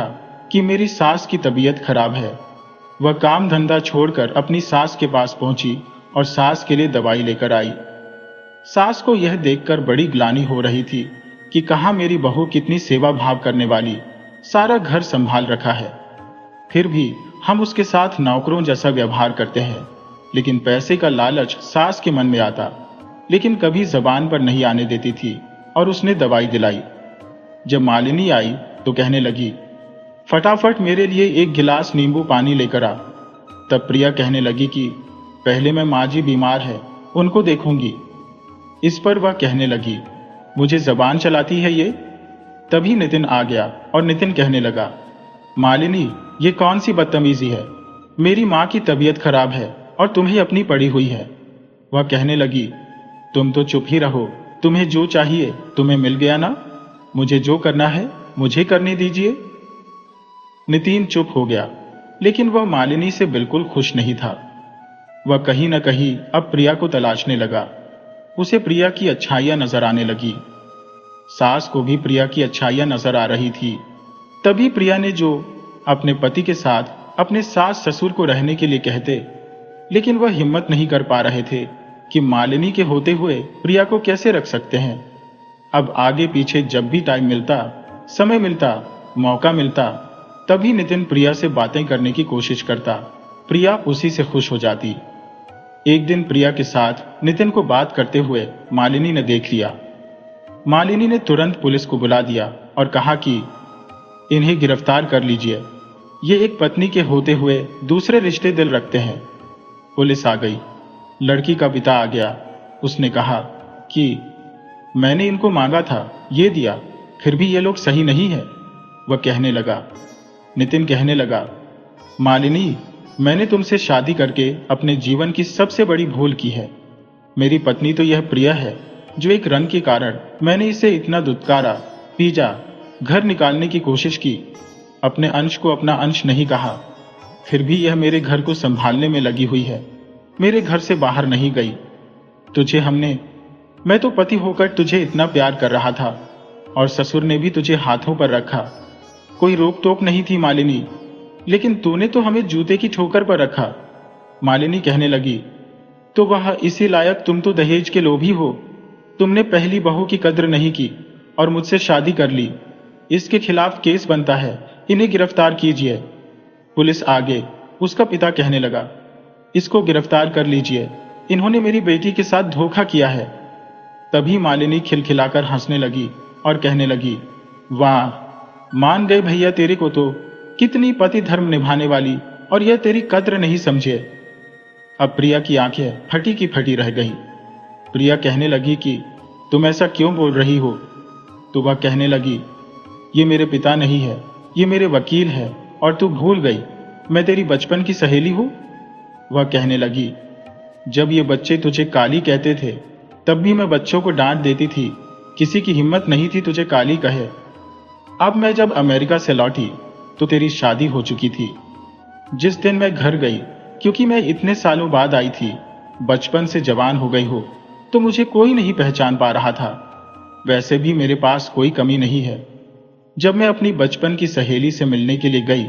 कि मेरी सास की तबीयत खराब है। वह काम धंधा छोड़कर अपनी सास के पास पहुंची और सास के लिए दवाई लेकर आई। सास को यह देखकर बड़ी ग्लानि हो रही थी कि कहाँ मेरी बहू कितनी सेवा भाव करने वाली, सारा घर संभाल रखा है, फिर भी हम उसके साथ नौकरों जैसा व्यवहार करते हैं। लेकिन पैसे का लालच सास के मन में आता, लेकिन कभी जबान पर नहीं आने देती थी और उसने दवाई दिलाई। जब मालिनी आई तो कहने लगी, फटाफट मेरे लिए एक गिलास नींबू पानी लेकर आ। तब प्रिया कहने लगी कि पहले मैं माँ जी बीमार है, उनको देखूंगी, इस पर वह कहने लगी, मुझे जबान चलाती है ये। तभी नितिन आ गया और नितिन कहने लगा, मालिनी, ये कौन सी बदतमीजी है? मेरी माँ की तबीयत खराब है और तुम्हें अपनी पड़ी हुई है। वह कहने लगी, तुम तो चुप ही रहो, तुम्हें जो चाहिए तुम्हें मिल गया ना, मुझे जो करना है मुझे करने दीजिए। नितिन चुप हो गया, लेकिन वह मालिनी से बिल्कुल खुश नहीं था। वह कहीं न कहीं अब प्रिया को तलाशने लगा। उसे प्रिया की अच्छाइयां नजर आने लगी। सास को भी प्रिया की अच्छाइयां नजर आ रही थी। तभी प्रिया ने जो अपने पति के साथ अपने सास ससुर को रहने के लिए कहते, लेकिन वह हिम्मत नहीं कर पा रहे थे कि मालिनी के होते हुए प्रिया को कैसे रख सकते हैं। अब आगे पीछे जब भी टाइम मिलता, समय मिलता, मौका मिलता, तभी नितिन प्रिया से बातें करने की कोशिश करता। प्रिया उसी से खुश हो जाती। एक दिन प्रिया के साथ नितिन को बात करते हुए मालिनी ने देख लिया। मालिनी ने तुरंत पुलिस को बुला दिया और कहा कि इन्हें गिरफ्तार कर लीजिए, ये एक पत्नी के होते हुए दूसरे रिश्ते दिल रखते हैं। पुलिस आ गई। लड़की का पिता आ गया। उसने कहा कि मैंने इनको मांगा था, ये दिया, फिर भी ये लोग सही नहीं है। वह कहने लगा, नितिन कहने लगा, मालिनी, मैंने तुमसे शादी करके अपने जीवन की सबसे बड़ी भूल की है। मेरी पत्नी तो यह प्रिया है जो एक रंग के कारण मैंने इसे इतना दुत्कारा, पीजा, घर निकालने की कोशिश की, अपने अंश को अपना अंश नहीं कहा, फिर भी यह मेरे घर को संभालने में लगी हुई है, मेरे घर से बाहर नहीं गई। मैं तो पति होकर तुझे इतना प्यार कर रहा था और ससुर ने भी तुझे हाथों पर रखा, कोई रोक टोक नहीं थी मालिनी, लेकिन तूने तो हमें जूते की ठोकर पर रखा। मालिनी कहने लगी, तो वह इसी लायक तुम तो दहेज के लोभी हो। तुमने पहली बहू की कद्र नहीं की और मुझसे शादी कर ली। इसके खिलाफ केस बनता है, इन्हें गिरफ्तार कीजिए। पुलिस आगे। उसका पिता कहने लगा, इसको गिरफ्तार कर लीजिए, इन्होंने मेरी बेटी के साथ धोखा किया है। तभी मालिनी खिलखिलाकर हंसने लगी और कहने लगी, वाह, मान गए भैया तेरे को, तो कितनी पति धर्म निभाने वाली, और यह तेरी कद्र नहीं समझे। अब प्रिया की आंखें फटी की फटी रह गई। प्रिया कहने लगी कि तुम ऐसा क्यों बोल रही हो? तो वह कहने लगी, ये मेरे पिता नहीं है, ये मेरे वकील है, और तू भूल गई मैं तेरी बचपन की सहेली हूं। वह कहने लगी, जब ये बच्चे तुझे काली कहते थे तब भी मैं बच्चों को डांट देती थी, किसी की हिम्मत नहीं थी तुझे काली कहे। अब मैं जब अमेरिका से लौटी तो तेरी शादी हो चुकी थी। जिस दिन मैं घर गई, क्योंकि मैं इतने सालों बाद आई थी, बचपन से जवान हो गई हो, तो मुझे कोई नहीं पहचान पा रहा था। वैसे भी मेरे पास कोई कमी नहीं है। जब मैं अपनी बचपन की सहेली से मिलने के लिए गई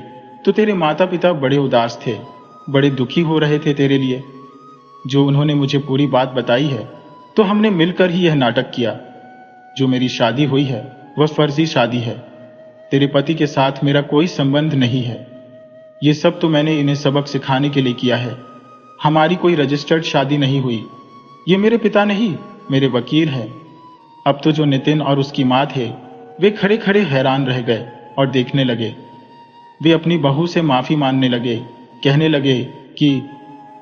तो तेरे माता पिता बड़े उदास थे, बड़े दुखी हो रहे थे तेरे लिए। जो उन्होंने मुझे पूरी बात बताई है, तो हमने मिलकर ही यह नाटक किया। जो मेरी शादी हुई है वह फर्जी शादी है, तेरे पति के साथ मेरा कोई संबंध नहीं है। ये सब तो मैंने इन्हें सबक सिखाने के लिए किया है। हमारी कोई रजिस्टर्ड शादी नहीं हुई। ये मेरे पिता नहीं, मेरे वकील हैं। अब तो जो नितिन और उसकी माँ थे, वे खड़े खड़े हैरान रह गए और देखने लगे। वे अपनी बहू से माफी मांगने लगे, कहने लगे कि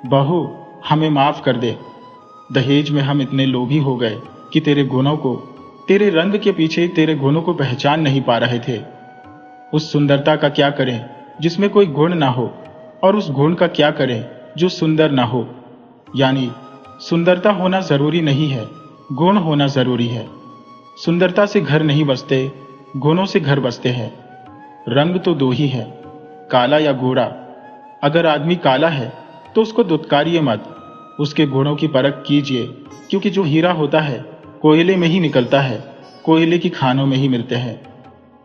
बहू, हमें माफ कर दे। दहेज में हम इतने लोभी हो गए कि तेरे गुणों को, तेरे रंग के पीछे तेरे गुणों को पहचान नहीं पा रहे थे। उस सुंदरता का क्या करें जिसमें कोई गुण ना हो, और उस गुण का क्या करें जो सुंदर ना हो। यानी सुंदरता होना जरूरी नहीं है, गुण होना जरूरी है। सुंदरता से घर नहीं बसते, गुणों से घर बसते हैं। रंग तो दो ही है, काला या गोरा। अगर आदमी काला है तो उसको दुत्कारिए मत, उसके गुणों की परख कीजिए, क्योंकि जो हीरा होता है कोयले में ही निकलता है, कोयले की खानों में ही मिलते हैं।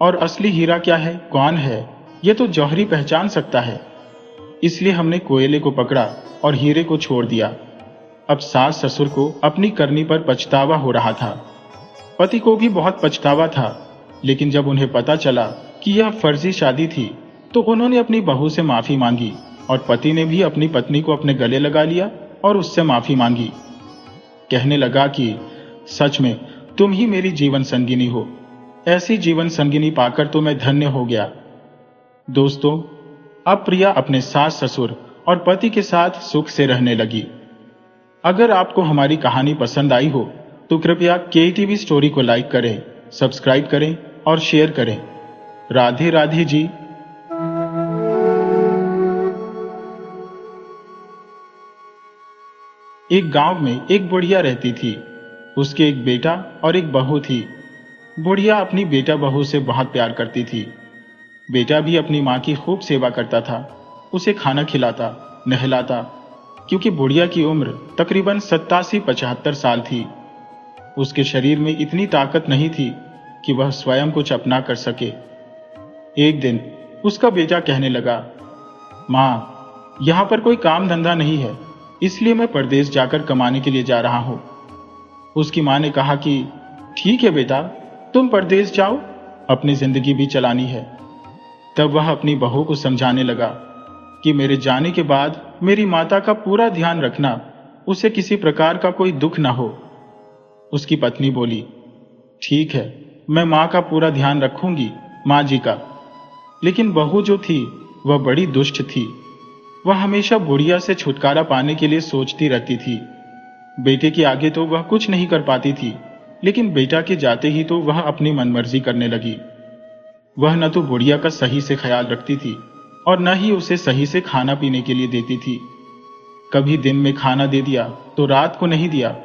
और असली हीरा क्या है, कौन है, यह तो जौहरी पहचान सकता है। इसलिए हमने कोयले को पकड़ा और हीरे को छोड़ दिया। अब सास ससुर को अपनी करनी पर पछतावा हो रहा था। पति को भी बहुत पछतावा था, लेकिन जब उन्हें पता चला कि यह फर्जी शादी थी तो उन्होंने अपनी बहू से माफी मांगी, और पति ने भी अपनी पत्नी को अपने गले लगा लिया और उससे माफी मांगी। कहने लगा कि सच में तुम ही मेरी जीवन संगिनी हो। ऐसी जीवन संगिनी पाकर तो मैं धन्य हो गया। दोस्तों, अब प्रिया अपने सास ससुर और पति के साथ सुख से रहने लगी। अगर आपको हमारी कहानी पसंद आई हो तो कृपया KTV स्टोरी को लाइक करें, सब्सक्राइब करें और शेयर करें। राधे राधे जी। एक गांव में एक बुढ़िया रहती थी। उसके एक बेटा और एक बहू थी। बुढ़िया अपनी बेटा बहू से बहुत प्यार करती थी। बेटा भी अपनी माँ की खूब सेवा करता था, उसे खाना खिलाता, नहलाता, क्योंकि बुढ़िया की उम्र तकरीबन 87-75 साल थी। उसके शरीर में इतनी ताकत नहीं थी कि वह स्वयं कुछ अपना कर सके। एक दिन उसका बेटा कहने लगा, माँ, यहाँ पर कोई काम धंधा नहीं है, इसलिए मैं परदेश जाकर कमाने के लिए जा रहा हूँ। उसकी माँ ने कहा कि ठीक है बेटा, तुम परदेश जाओ, अपनी जिंदगी भी चलानी है। तब वह अपनी बहू को समझाने लगा कि मेरे जाने के बाद मेरी माता का पूरा ध्यान रखना, उसे किसी प्रकार का कोई दुख ना हो। उसकी पत्नी बोली, ठीक है, मैं माँ का पूरा ध्यान रखूंगी, माँ जी का। लेकिन बहू जो थी वह बड़ी दुष्ट थी। वह हमेशा बुढ़िया से छुटकारा पाने के लिए सोचती रहती थी। बेटे के आगे तो वह कुछ नहीं कर पाती थी, लेकिन बेटा के जाते ही तो वह अपनी मनमर्जी करने लगी। वह न तो बुढ़िया का सही से ख्याल रखती थी और न ही उसे सही से खाना पीने के लिए देती थी। कभी दिन में खाना दे दिया तो रात को नहीं दिया,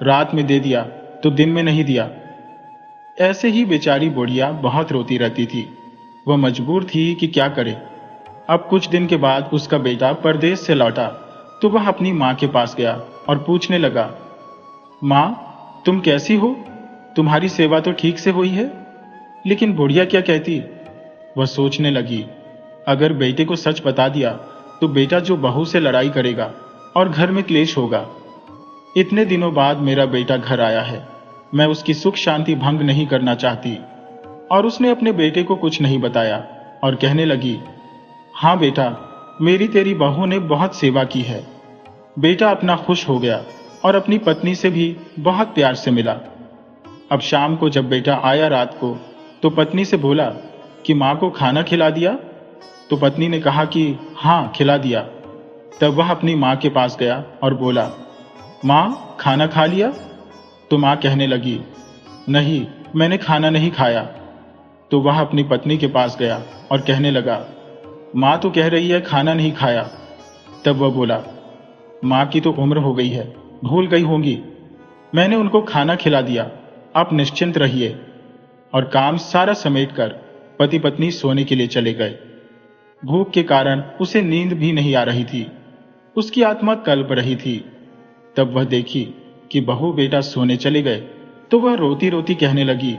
रात में दे दिया तो दिन में नहीं दिया। ऐसे ही बेचारी बुढ़िया बहुत रोती रहती थी। वह मजबूर थी कि क्या करे। अब कुछ दिन के बाद उसका बेटा परदेश से लौटा तो वह अपनी माँ के पास गया और पूछने लगा, माँ, तुम कैसी हो? तुम्हारी सेवा तो ठीक से हुई है। लेकिन बुढ़िया क्या कहती? वह सोचने लगी, अगर बेटे को सच बता दिया तो बेटा जो बहू से लड़ाई करेगा और घर में क्लेश होगा। इतने दिनों बाद मेरा बेटा घर आया है, मैं उसकी सुख शांति भंग नहीं करना चाहती। और उसने अपने बेटे को कुछ नहीं बताया और कहने लगी, हाँ बेटा, मेरी तेरी बहू ने बहुत सेवा की है। बेटा अपना खुश हो गया और अपनी पत्नी से भी बहुत प्यार से मिला। अब शाम को जब बेटा आया रात को, तो पत्नी से बोला कि माँ को खाना खिला दिया? तो पत्नी ने कहा कि हाँ, खिला दिया। तब वह अपनी माँ के पास गया और बोला, माँ, खाना खा लिया? तो माँ कहने लगी, नहीं, मैंने खाना नहीं खाया। तो वह अपनी पत्नी के पास गया और कहने लगा, माँ तो कह रही है खाना नहीं खाया। तब वह बोला, माँ की तो उम्र हो गई है, भूल गई होंगी, मैंने उनको खाना खिला दिया, आप निश्चिंत रहिए। और काम सारा समेटकर पति पत्नी सोने के लिए चले गए। भूख के कारण उसे नींद भी नहीं आ रही थी, उसकी आत्मा कल्प रही थी। तब वह देखी कि बहू बेटा सोने चले गए तो वह रोती रोती कहने लगी,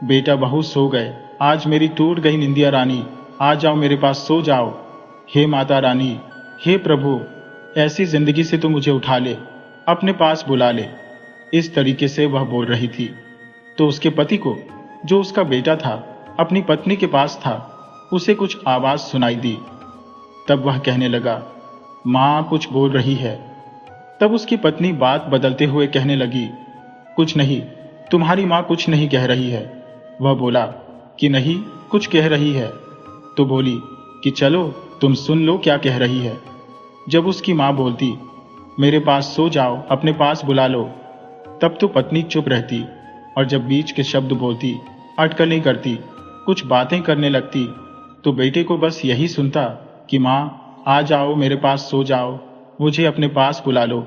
बेटा बहू सो गए, आज मेरी टूट गई निंदिया रानी, आ जाओ मेरे पास सो जाओ। हे माता रानी, हे प्रभु, ऐसी जिंदगी से तो मुझे उठा ले, अपने पास बुला ले। इस तरीके से वह बोल रही थी। तो उसके पति को, जो उसका बेटा था, अपनी पत्नी के पास था, उसे कुछ आवाज सुनाई दी। तब वह कहने लगा, माँ कुछ बोल रही है। तब उसकी पत्नी बात बदलते हुए कहने लगी, कुछ नहीं, तुम्हारी माँ कुछ नहीं कह रही है। वह बोला कि नहीं, कुछ कह रही है। तो बोली कि चलो तुम सुन लो क्या कह रही है। जब उसकी माँ बोलती, मेरे पास सो जाओ, अपने पास बुला लो, तब तो पत्नी चुप रहती और जब बीच के शब्द बोलती, अटकलें करती, कुछ बातें करने लगती, तो बेटे को बस यही सुनता कि माँ आ जाओ, मेरे पास सो जाओ, मुझे अपने पास बुला लो।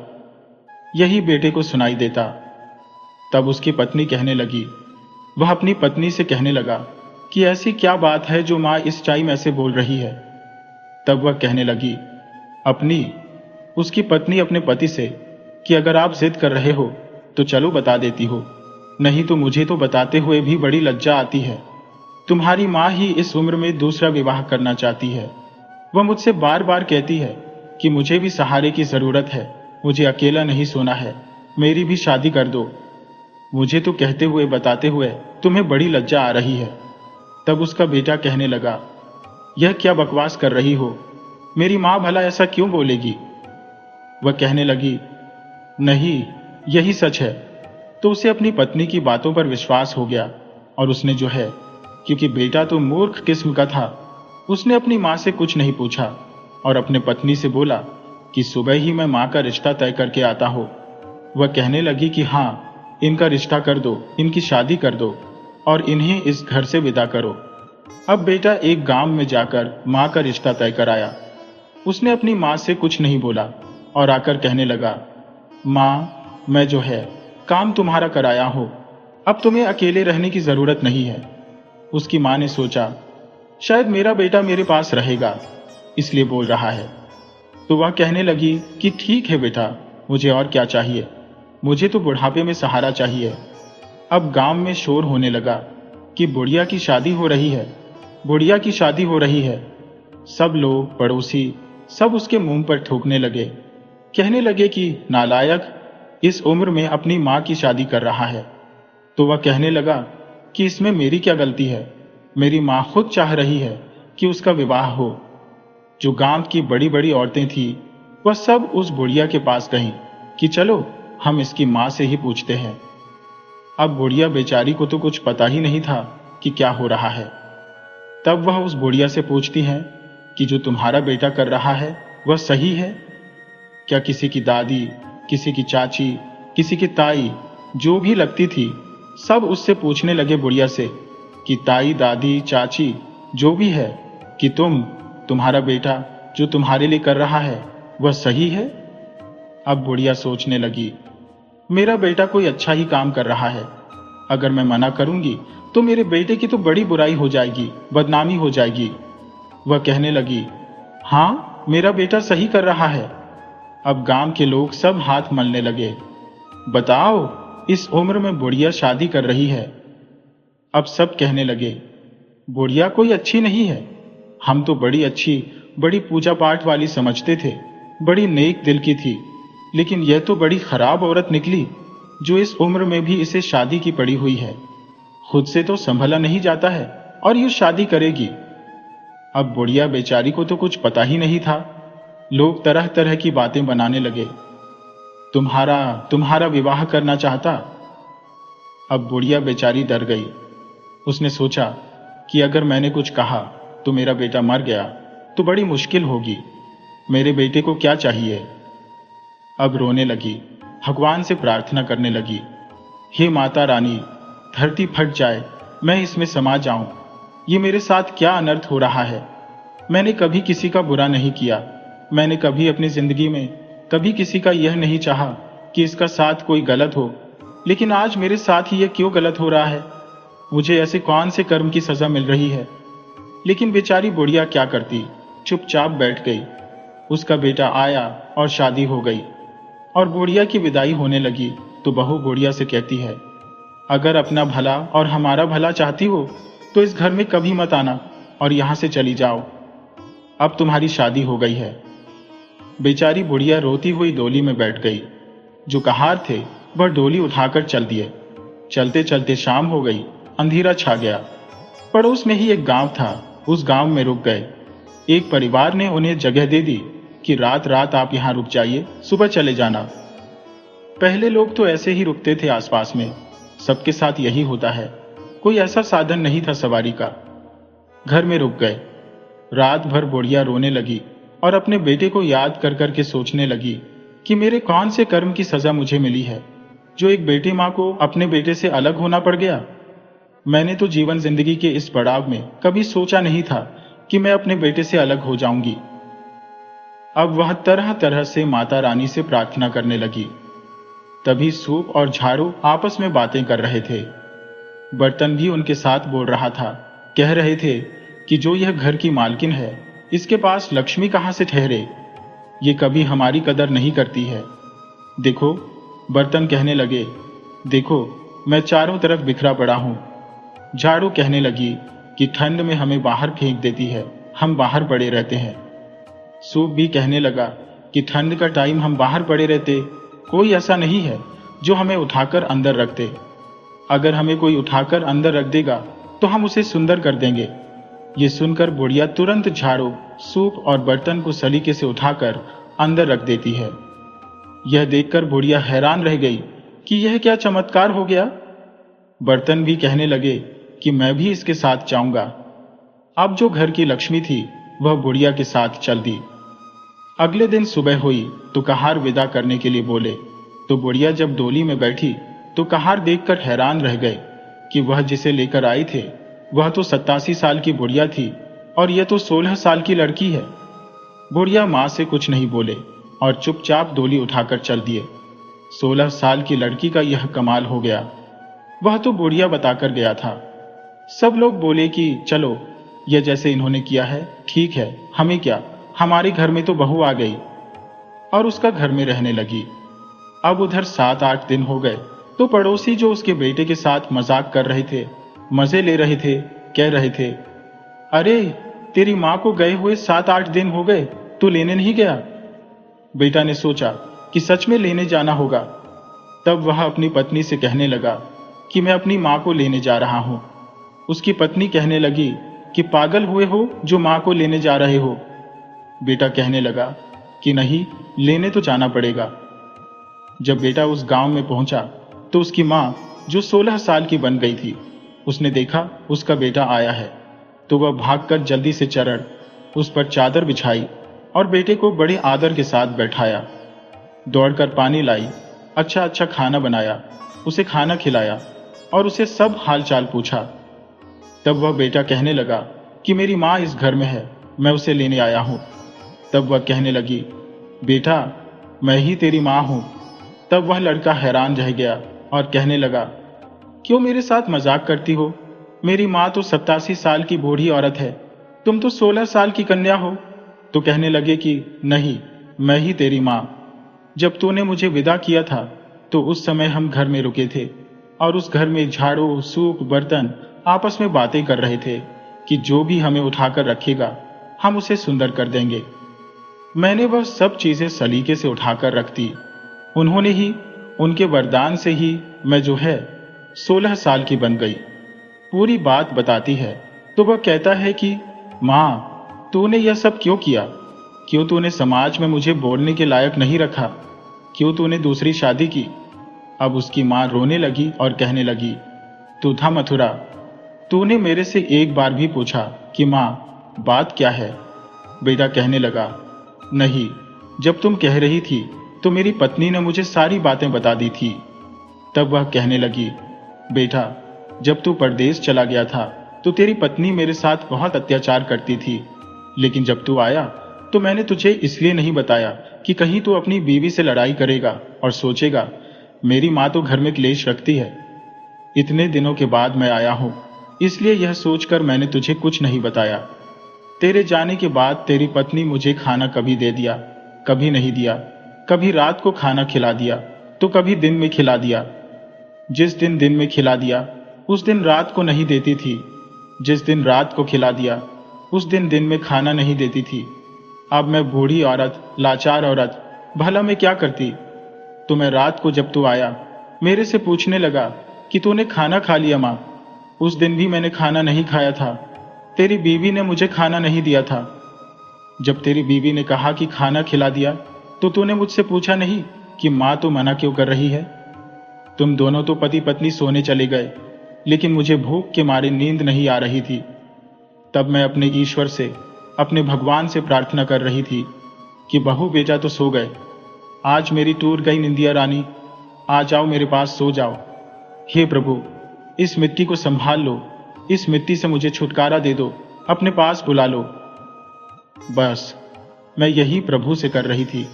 यही बेटे को सुनाई देता। तब उसकी पत्नी कहने लगी, वह अपनी पत्नी से कहने लगा कि ऐसी क्या बात है जो माँ इस टाइम ऐसे बोल रही है। तब वह कहने लगी, उसकी पत्नी अपने पति से कि अगर आप जिद कर रहे हो तो चलो बता देती हो, नहीं तो मुझे तो बताते हुए भी बड़ी लज्जा आती है। तुम्हारी माँ ही इस उम्र में दूसरा विवाह करना चाहती है। वह मुझसे बार बार कहती है कि मुझे भी सहारे की जरूरत है, मुझे अकेला नहीं सोना है, मेरी भी शादी कर दो। मुझे तो कहते हुए बताते हुए तुम्हें बड़ी लज्जा आ रही है। तब उसका बेटा कहने लगा, यह क्या बकवास कर रही हो, मेरी माँ भला ऐसा क्यों बोलेगी। वह कहने लगी, नहीं, यही सच है। तो उसे अपनी पत्नी की बातों पर विश्वास हो गया और उसने जो है, क्योंकि बेटा तो मूर्ख किस्म का था, उसने अपनी माँ से कुछ नहीं पूछा और अपने पत्नी से बोला कि सुबह ही मैं माँ का रिश्ता तय करके आता हूँ। वह कहने लगी कि हाँ, इनका रिश्ता कर दो, इनकी शादी कर दो और इन्हें इस घर से विदा करो। अब बेटा एक गांव में जाकर माँ का रिश्ता तय कराया। उसने अपनी माँ से कुछ नहीं बोला और आकर कहने लगा, माँ, मैं जो है काम तुम्हारा कराया हो, अब तुम्हें अकेले रहने की जरूरत नहीं है। उसकी माँ ने सोचा, शायद मेरा बेटा मेरे पास रहेगा, इसलिए बोल रहा है। तो वह कहने लगी कि ठीक है बेटा, मुझे और क्या चाहिए, मुझे तो बुढ़ापे में सहारा चाहिए। अब गांव में शोर होने लगा कि बुढ़िया की शादी हो रही है, बुढ़िया की शादी हो रही है। सब लोग, पड़ोसी, सब उसके मुंह पर थूकने लगे, कहने लगे कि नालायक, इस उम्र में अपनी माँ की शादी कर रहा है। तो वह कहने लगा कि इसमें मेरी क्या गलती है, मेरी माँ खुद चाह रही है कि उसका विवाह हो। जो गांव की बड़ी बड़ी औरतें थी वह सब उस बुढ़िया के पास गईं कि चलो हम इसकी माँ से ही पूछते हैं। अब बुढ़िया बेचारी को तो कुछ पता ही नहीं था कि क्या हो रहा है। तब वह उस बुढ़िया से पूछती हैं कि जो तुम्हारा बेटा कर रहा है वह सही है क्या? किसी की दादी, किसी की चाची, किसी की ताई, जो भी लगती थी, सब उससे पूछने लगे बुढ़िया से कि ताई, दादी, चाची, जो भी है, कि तुम्हारा बेटा जो तुम्हारे लिए कर रहा है वह सही है? अब बुढ़िया सोचने लगी, मेरा बेटा कोई अच्छा ही काम कर रहा है, अगर मैं मना करूंगी तो मेरे बेटे की तो बड़ी बुराई हो जाएगी, बदनामी हो जाएगी। वह कहने लगी, हाँ, मेरा बेटा सही कर रहा है। अब गांव के लोग सब हाथ मलने लगे, बताओ, इस उम्र में बुढ़िया शादी कर रही है। अब सब कहने लगे, बुढ़िया कोई अच्छी नहीं है, हम तो बड़ी अच्छी, बड़ी पूजा पाठ वाली समझते थे, बड़ी नेक दिल की थी, लेकिन यह तो बड़ी खराब औरत निकली जो इस उम्र में भी इसे शादी की पड़ी हुई है। खुद से तो संभला नहीं जाता है और ये शादी करेगी। अब बुढ़िया बेचारी को तो कुछ पता ही नहीं था। लोग तरह तरह की बातें बनाने लगे, तुम्हारा विवाह करना चाहता। अब बुढ़िया बेचारी डर गई। उसने सोचा कि अगर मैंने कुछ कहा तो मेरा बेटा मर गया तो बड़ी मुश्किल होगी, मेरे बेटे को क्या चाहिए। अब रोने लगी, भगवान से प्रार्थना करने लगी, हे माता रानी, धरती फट जाए, मैं इसमें समा जाऊं, ये मेरे साथ क्या अनर्थ हो रहा है। मैंने कभी किसी का बुरा नहीं किया, मैंने कभी अपनी जिंदगी में कभी किसी का यह नहीं चाहा कि इसका साथ कोई गलत हो, लेकिन आज मेरे साथ ही यह क्यों गलत हो रहा है। मुझे ऐसे कौन से कर्म की सजा मिल रही है। लेकिन बेचारी बुढ़िया क्या करती, चुपचाप बैठ गई। उसका बेटा आया और शादी हो गई और बुढ़िया की विदाई होने लगी तो बहू बुढ़िया से कहती है, अगर अपना भला और हमारा भला चाहती हो तो इस घर में कभी मत आना और यहां से चली जाओ, अब तुम्हारी शादी हो गई है। बेचारी बुढ़िया रोती हुई डोली में बैठ गई। जो कहार थे वह डोली उठाकर चल दिए। चलते चलते शाम हो गई, अंधेरा छा गया। पड़ोस में ही एक गांव था, उस गांव में रुक गए। एक परिवार ने उन्हें जगह दे दी कि रात रात आप यहां रुक जाइए, सुबह चले जाना। पहले लोग तो ऐसे ही रुकते थे आसपास में, सबके साथ यही होता है, कोई ऐसा साधन नहीं था सवारी का। घर में रुक गए। रात भर बुढ़िया रोने लगी और अपने बेटे को याद कर करके सोचने लगी कि मेरे कौन से कर्म की सजा मुझे मिली है, जो एक बेटी माँ को अपने बेटे से अलग होना पड़ गया। मैंने तो जीवन जिंदगी के इस पड़ाव में कभी सोचा नहीं था कि मैं अपने बेटे से अलग हो जाऊंगी। अब वह तरह तरह से माता रानी से प्रार्थना करने लगी। तभी सूप और झाड़ू आपस में बातें कर रहे थे। बर्तन भी उनके साथ बोल रहा था, कह रहे थे कि जो यह घर की मालकिन है, इसके पास लक्ष्मी कहां से ठहरे, ये कभी हमारी कदर नहीं करती है। देखो, बर्तन कहने लगे, देखो मैं चारों तरफ बिखरा पड़ा हूं। झाड़ू कहने लगी कि ठंड में हमें बाहर फेंक देती है, हम बाहर पड़े रहते हैं। सूप भी कहने लगा कि ठंड का टाइम हम बाहर पड़े रहते, कोई ऐसा नहीं है जो हमें उठाकर अंदर रख दे। अगर हमें कोई उठाकर अंदर रख देगा तो हम उसे सुंदर कर देंगे। ये सुनकर बुढ़िया तुरंत झाड़ू, सूप और बर्तन को सलीके से उठाकर अंदर रख देती है। यह देखकर बुढ़िया हैरान रह गई कि यह क्या चमत्कार हो गया। बर्तन भी कहने लगे कि मैं भी इसके साथ जाऊंगा। अब जो घर की लक्ष्मी थी वह बुढ़िया के साथ चल दी। अगले दिन सुबह हुई तो कहार विदा करने के लिए बोले, तो बुढ़िया जब डोली में बैठी तो कहार देखकर हैरान रह गए कि वह जिसे लेकर आए थे वह तो 87 साल की बुढ़िया थी और यह तो 16 साल की लड़की है। बुढ़िया माँ से कुछ नहीं बोले और चुपचाप डोली उठाकर चल दिए। 16 साल की लड़की का यह कमाल हो गया। वह तो बुढ़िया बताकर गया था। सब लोग बोले कि चलो, यह जैसे इन्होंने किया है ठीक है, हमें क्या, हमारे घर में तो बहू आ गई और उसका घर में रहने लगी। अब उधर 7-8 दिन हो गए तो पड़ोसी जो उसके बेटे के साथ मजाक कर रहे थे, मजे ले रहे थे, कह रहे थे, अरे तेरी माँ को गए हुए 7-8 दिन हो गए, तू लेने नहीं गया। बेटा ने सोचा कि सच में लेने जाना होगा। तब वह अपनी पत्नी से कहने लगा कि मैं अपनी माँ को लेने जा रहा हूं। उसकी पत्नी कहने लगी कि पागल हुए हो जो माँ को लेने जा रहे हो। बेटा कहने लगा कि नहीं, लेने तो जाना पड़ेगा। जब बेटा उस गांव में पहुंचा तो उसकी माँ जो 16 साल की बन गई थी, उसने देखा उसका बेटा आया है तो वह भागकर जल्दी से चढ़ उस पर चादर बिछाई और बेटे को बड़े आदर के साथ बैठाया। दौड़कर पानी लाई, अच्छा अच्छा खाना बनाया, उसे खाना खिलाया और उसे सब हालचाल पूछा। तब वह बेटा कहने लगा कि मेरी माँ इस घर में है, मैं उसे लेने आया हूं। तब वह कहने लगी, बेटा मैं ही तेरी माँ हूं। तब वह लड़का हैरान रह गया और कहने लगा, क्यों मेरे साथ मजाक करती हो? मेरी माँ तो 87 साल की बूढ़ी औरत है, तुम तो 16 साल की कन्या हो। तो कहने लगे कि नहीं, मैं ही तेरी माँ। जब तूने मुझे विदा किया था तो उस समय हम घर में रुके थे और उस घर में झाड़ू, सूप, बर्तन आपस में बातें कर रहे थे कि जो भी हमें उठाकर रखेगा हम उसे सुंदर कर देंगे। मैंने वह सब चीजें सलीके से उठाकर रख दी। उन्होंने ही, उनके वरदान से ही मैं जो है 16 साल की बन गई। पूरी बात बताती है तो वह कहता है कि माँ, तूने यह सब क्यों किया? क्यों तूने समाज में मुझे बोलने के लायक नहीं रखा? क्यों तूने दूसरी शादी की? अब उसकी माँ रोने लगी और कहने लगी, तू था मथुरा, तूने मेरे से एक बार भी पूछा कि माँ बात क्या है? बेटा कहने लगा, नहीं, जब तुम कह रही थी तो मेरी पत्नी ने मुझे सारी बातें बता दी थी। तब वह कहने लगी, बेटा जब तू परदेश चला गया था तो तेरी पत्नी मेरे साथ बहुत अत्याचार करती थी, लेकिन जब तू आया तो मैंने तुझे इसलिए नहीं बताया कि कहीं तू अपनी बीवी से लड़ाई करेगा और सोचेगा मेरी माँ तो घर में क्लेश रखती है। इतने दिनों के बाद मैं आया हूं, इसलिए यह सोचकर मैंने तुझे कुछ नहीं बताया। तेरे जाने के बाद तेरी पत्नी मुझे खाना कभी दे दिया, कभी नहीं दिया, कभी रात को खाना खिला दिया तो कभी दिन में खिला दिया। जिस दिन दिन में खिला दिया उस दिन रात को नहीं देती थी, जिस दिन रात को खिला दिया उस दिन दिन में खाना नहीं देती थी। अब मैं बूढ़ी औरत, लाचार औरत, भला मैं क्या करती? तो मैं रात को जब तू आया मेरे से पूछने लगा कि तूने खाना खा लिया माँ, उस दिन भी मैंने खाना नहीं खाया था। तेरी बीवी ने मुझे खाना नहीं दिया था। जब तेरी बीवी ने कहा कि खाना खिला दिया तो तूने मुझसे पूछा नहीं कि माँ तो मना क्यों कर रही है? तुम दोनों तो पति पत्नी सोने चले गए, लेकिन मुझे भूख के मारे नींद नहीं आ रही थी। तब मैं अपने ईश्वर से, अपने भगवान से प्रार्थना कर रही थी कि बहू बेटा तो सो गए, आज मेरी टूट गई निंदिया रानी, आ जाओ मेरे पास सो जाओ। हे प्रभु, इस मिट्टी को संभाल लो, इस मिट्टी से मुझे छुटकारा दे दो, अपने पास बुला लो। बस मैं यही प्रभु से कर रही थी,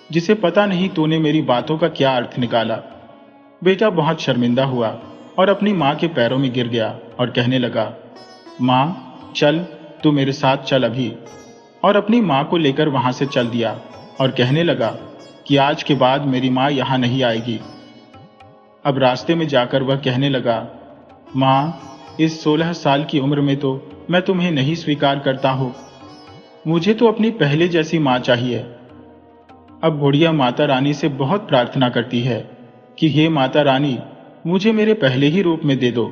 जिसे पता नहीं तूने मेरी बातों का क्या अर्थ निकाला। बेटा बहुत शर्मिंदा हुआ और अपनी माँ के पैरों में गिर गया और कहने लगा, माँ चल, तू मेरे साथ चल अभी। और अपनी माँ को लेकर वहां से चल दिया और कहने लगा कि आज के बाद मेरी माँ यहां नहीं आएगी। अब रास्ते में जाकर वह कहने लगा, माँ इस 16 साल की उम्र में तो मैं तुम्हें नहीं स्वीकार करता हूं, मुझे तो अपनी पहले जैसी माँ चाहिए। अब बुढ़िया माता रानी से बहुत प्रार्थना करती है कि हे माता रानी, मुझे मेरे पहले ही रूप में दे दो।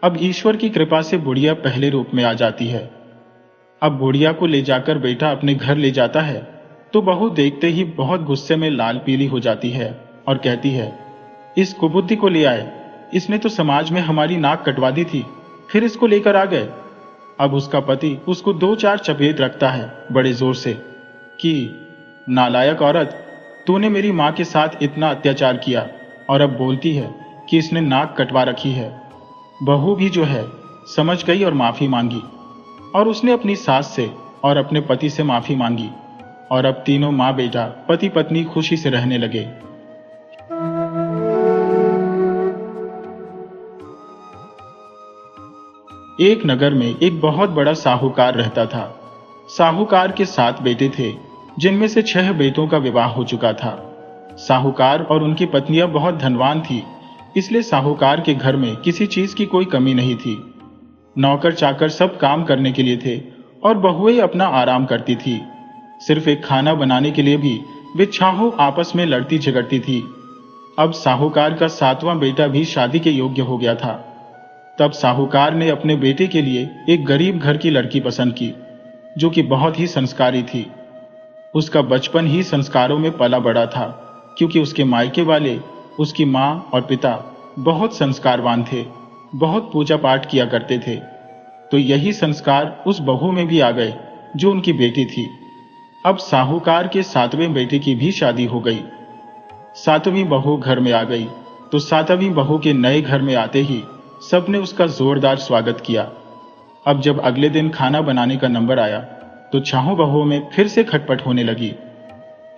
अब ईश्वर की कृपा से बुढ़िया पहले रूप में आ जाती है। अब बुढ़िया को ले जाकर बेटा अपने घर ले जाता है तो बहू देखते ही बहुत गुस्से में लाल पीली हो जाती है और कहती है, इस कुबुद्धि को ले आए, इसने तो समाज में हमारी नाक कटवा दी थी, फिर इसको लेकर आ गए। अब उसका पति उसको 2-4 चपेट रखता है बड़े जोर से कि नालायक औरत, तूने मेरी माँ के साथ इतना अत्याचार किया और अब बोलती है कि इसने नाक कटवा रखी है। बहू भी जो है समझ गई और माफी मांगी, और उसने अपनी सास से और अपने पति से माफी मांगी, और अब तीनों माँ बेटा पति पत्नी खुशी से रहने लगे। एक नगर में एक बहुत बड़ा साहूकार रहता था। साहूकार के 7 बेटे थे, जिनमें से 6 बेटों का विवाह हो चुका था। साहूकार और उनकी पत्नियां बहुत धनवान थी, इसलिए साहूकार के घर में किसी चीज की कोई कमी नहीं थी। नौकर चाकर सब काम करने के लिए थे और बहुएं अपना आराम करती थी। सिर्फ एक खाना बनाने के लिए भी वे चाहों आपस में लड़ती झगड़ती थी। अब साहूकार का 7वां बेटा भी शादी के योग्य हो गया था। तब साहूकार ने अपने बेटे के लिए एक गरीब घर की लड़की पसंद की, जो कि बहुत ही संस्कारी थी। उसका बचपन ही संस्कारों में पला बड़ा था, क्योंकि उसके मायके वाले, उसकी माँ और पिता बहुत संस्कारवान थे, बहुत पूजा पाठ किया करते थे। तो यही संस्कार उस बहू में भी आ गए, जो उनकी बेटी थी। अब साहूकार के 7वें बेटे की भी शादी हो गई। 7वीं बहू घर में आ गई, तो 7वीं बहू के नए घर में आते ही सबने उसका जोरदार स्वागत किया। अब जब अगले दिन खाना बनाने का नंबर आया, तो चाहों बहुओं में फिर से खटपट होने लगी।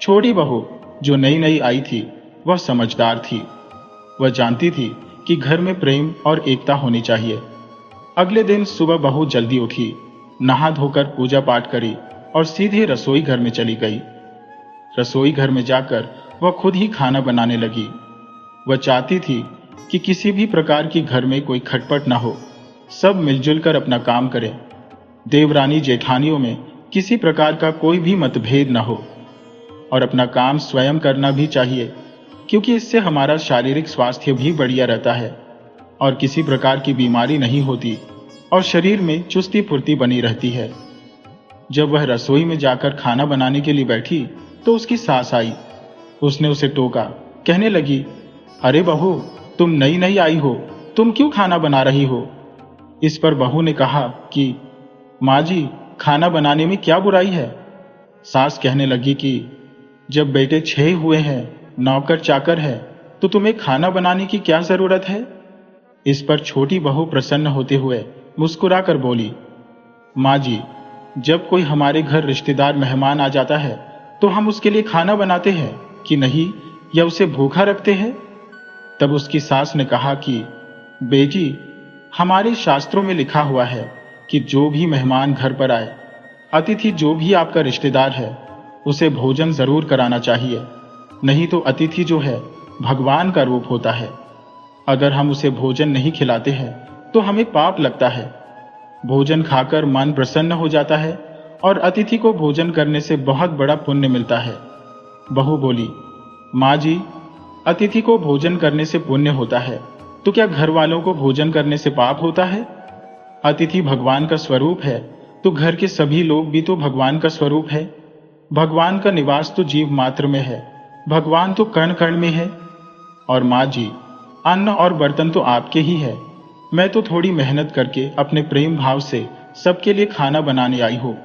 छोटी बहू जो नई नई आई थी, वह समझदार थी। वह जानती थी कि घर में प्रेम और एकता होनी चाहिए। अगले दिन सुबह बहू जल्दी उठी, नहा धोकर पूजा पाठ करी और सीधे रसोई घर में चली गई। रसोई घर में जाकर वह खुद ही खाना बनाने लगी। वह चाहती थी कि किसी भी प्रकार की घर में कोई खटपट न हो, सब मिलजुल कर अपना काम करें। देवरानी जेठानियों में किसी प्रकार का कोई भी मतभेद न हो, और अपना काम स्वयं करना भी चाहिए, क्योंकि इससे हमारा शारीरिक स्वास्थ्य भी बढ़िया रहता है और किसी प्रकार की बीमारी नहीं होती और शरीर में चुस्ती फुर्ती बनी रहती है। जब वह रसोई में जाकर खाना बनाने के लिए बैठी, तो उसकी सास आई। उसने उसे टोका, कहने लगी, अरे बहू, तुम नई नई आई हो, तुम क्यों खाना बना रही हो? इस पर बहू ने कहा कि माँ जी, खाना बनाने में क्या बुराई है? सास कहने लगी कि जब बेटे 6 हुए हैं, नौकर चाकर है, तो तुम्हें खाना बनाने की क्या जरूरत है? इस पर छोटी बहू प्रसन्न होते हुए मुस्कुरा कर बोली, माँ जी, जब कोई हमारे घर रिश्तेदार मेहमान आ जाता है, तो हम उसके लिए खाना बनाते हैं कि नहीं, या उसे भूखा रखते हैं? तब उसकी सास ने कहा कि बेटी, हमारे शास्त्रों में लिखा हुआ है कि जो भी मेहमान घर पर आए, अतिथि जो भी आपका रिश्तेदार है, उसे भोजन जरूर कराना चाहिए। नहीं तो अतिथि जो है भगवान का रूप होता है। अगर हम उसे भोजन नहीं खिलाते हैं तो हमें पाप लगता है। भोजन खाकर मन प्रसन्न हो जाता है और अतिथि को भोजन करने से बहुत बड़ा पुण्य मिलता है। बहू बोली, माँ जी, अतिथि को भोजन करने से पुण्य होता है, तो क्या घर वालों को भोजन करने से पाप होता है? अतिथि भगवान का स्वरूप है, तो घर के सभी लोग भी तो भगवान का स्वरूप है। भगवान का निवास तो जीव मात्र में है, भगवान तो कण कण में है। और माँ जी, अन्न और बर्तन तो आपके ही है। मैं तो थोड़ी मेहनत करके अपने प्रेम भाव से सबके लिए खाना बनाने आई हूँ,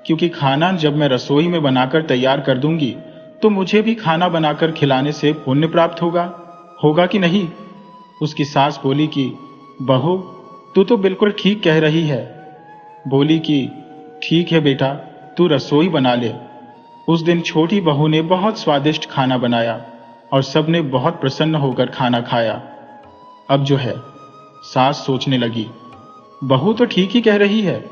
क्योंकि खाना जब मैं रसोई में बनाकर तैयार कर दूंगी, तो मुझे भी खाना बनाकर खिलाने से पुण्य प्राप्त होगा कि नहीं? उसकी सास बोली कि बहू, तू तो बिल्कुल ठीक कह रही है। बोली कि ठीक है बेटा, तू रसोई बना ले। उस दिन छोटी बहू ने बहुत स्वादिष्ट खाना बनाया और सबने बहुत प्रसन्न होकर खाना खाया। अब जो है, सास सोचने लगी, बहू तो ठीक ही कह रही है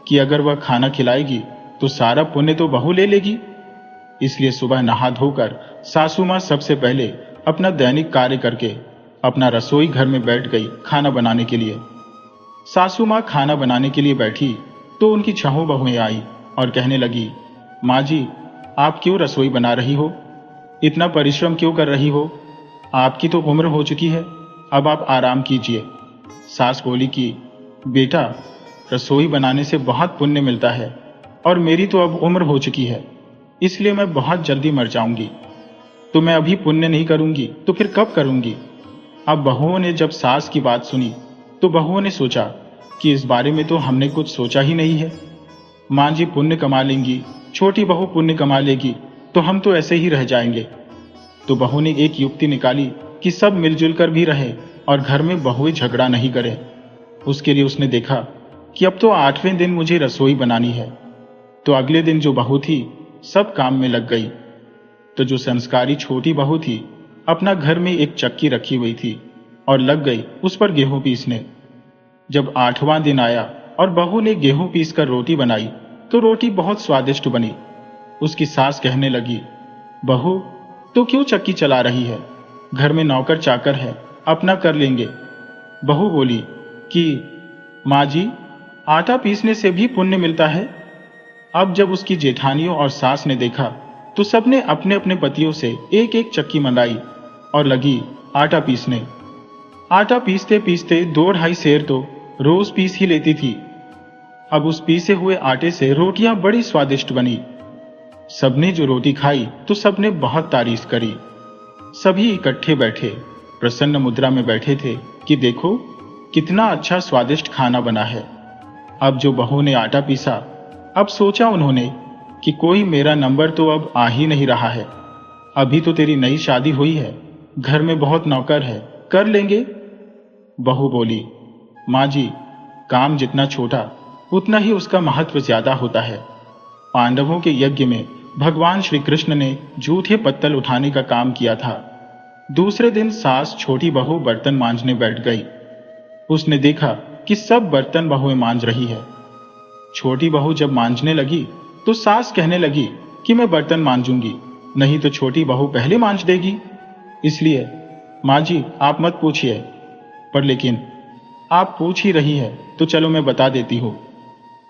कि अगर वह खाना खिलाएगी तो सारा पुण्य तो बहू ले लेगी। इसलिए सुबह नहा धोकर सासू माँ सबसे पहले अपना दैनिक कार्य करके अपना रसोई घर में बैठ गई खाना बनाने के लिए। सासू माँ खाना बनाने के लिए बैठी तो उनकी छहों बहुएं आई और कहने लगी, माँ जी, आप क्यों रसोई बना रही हो? इतना परिश्रम क्यों कर रही हो? आपकी तो उम्र हो चुकी है, अब आप आराम कीजिए। सास बोली कि बेटा, रसोई बनाने से बहुत पुण्य मिलता है और मेरी तो अब उम्र हो चुकी है, इसलिए मैं बहुत जल्दी मर जाऊंगी। तो मैं अभी पुण्य नहीं करूंगी तो फिर कब करूंगी? अब बहुओं ने जब सास की बात सुनी तो बहुओं ने सोचा कि इस बारे में तो हमने कुछ सोचा ही नहीं है। माँ जी पुण्य कमा लेंगी, छोटी बहू पुण्य कमा लेगी, तो हम तो ऐसे ही रह जाएंगे। तो बहू ने एक युक्ति निकाली कि सब मिलजुल कर भी रहे और घर में बहुएं झगड़ा नहीं करें। उसके लिए उसने देखा कि अब तो 8वें दिन मुझे रसोई बनानी है। तो अगले दिन जो बहू थी सब काम में लग गई। तो जो संस्कारी छोटी बहू थी अपना घर में एक चक्की रखी हुई थी और लग गई उस पर गेहूं पीसने। जब 8वां दिन आया और बहू ने गेहूं पीस कर रोटी बनाई तो रोटी बहुत स्वादिष्ट बनी। उसकी सास कहने लगी, बहू तो क्यों चक्की चला रही है, घर में नौकर चाकर है, अपना कर लेंगे। बहू बोली कि माँ जी, आटा पीसने से भी पुण्य मिलता है। अब जब उसकी जेठानियों और सास ने देखा तो सबने अपने अपने पतियों से एक एक चक्की मंगाई और लगी आटा पीसने। आटा पीसते पीसते 2-2.5 सेर तो रोज पीस ही लेती थी। अब उस पीसे हुए आटे से रोटियां बड़ी स्वादिष्ट बनी। सबने जो रोटी खाई तो सबने बहुत तारीफ करी। सभी इकट्ठे बैठे प्रसन्न मुद्रा में बैठे थे कि देखो कितना अच्छा स्वादिष्ट खाना बना है। अब जो बहू ने आटा पीसा, अब सोचा उन्होंने कि कोई मेरा नंबर तो अब आ ही नहीं रहा है। अभी तो तेरी नई शादी हुई है, घर में बहुत नौकर है, कर लेंगे। बहू बोली, माँ जी, काम जितना छोटा उतना ही उसका महत्व ज्यादा होता है। पांडवों के यज्ञ में भगवान श्री कृष्ण ने जूठे पत्तल उठाने का काम किया था। दूसरे दिन सास छोटी बहू बर्तन मांजने बैठ गई। उसने देखा कि सब बर्तन बहुएं मांज रही है। छोटी बहू जब मांजने लगी तो सास कहने लगी कि मैं बर्तन मांजूंगी, नहीं तो छोटी बहू पहले मांज देगी। इसलिए माँ जी आप मत पूछिए, पर लेकिन आप पूछ ही रही है तो चलो मैं बता देती हूँ।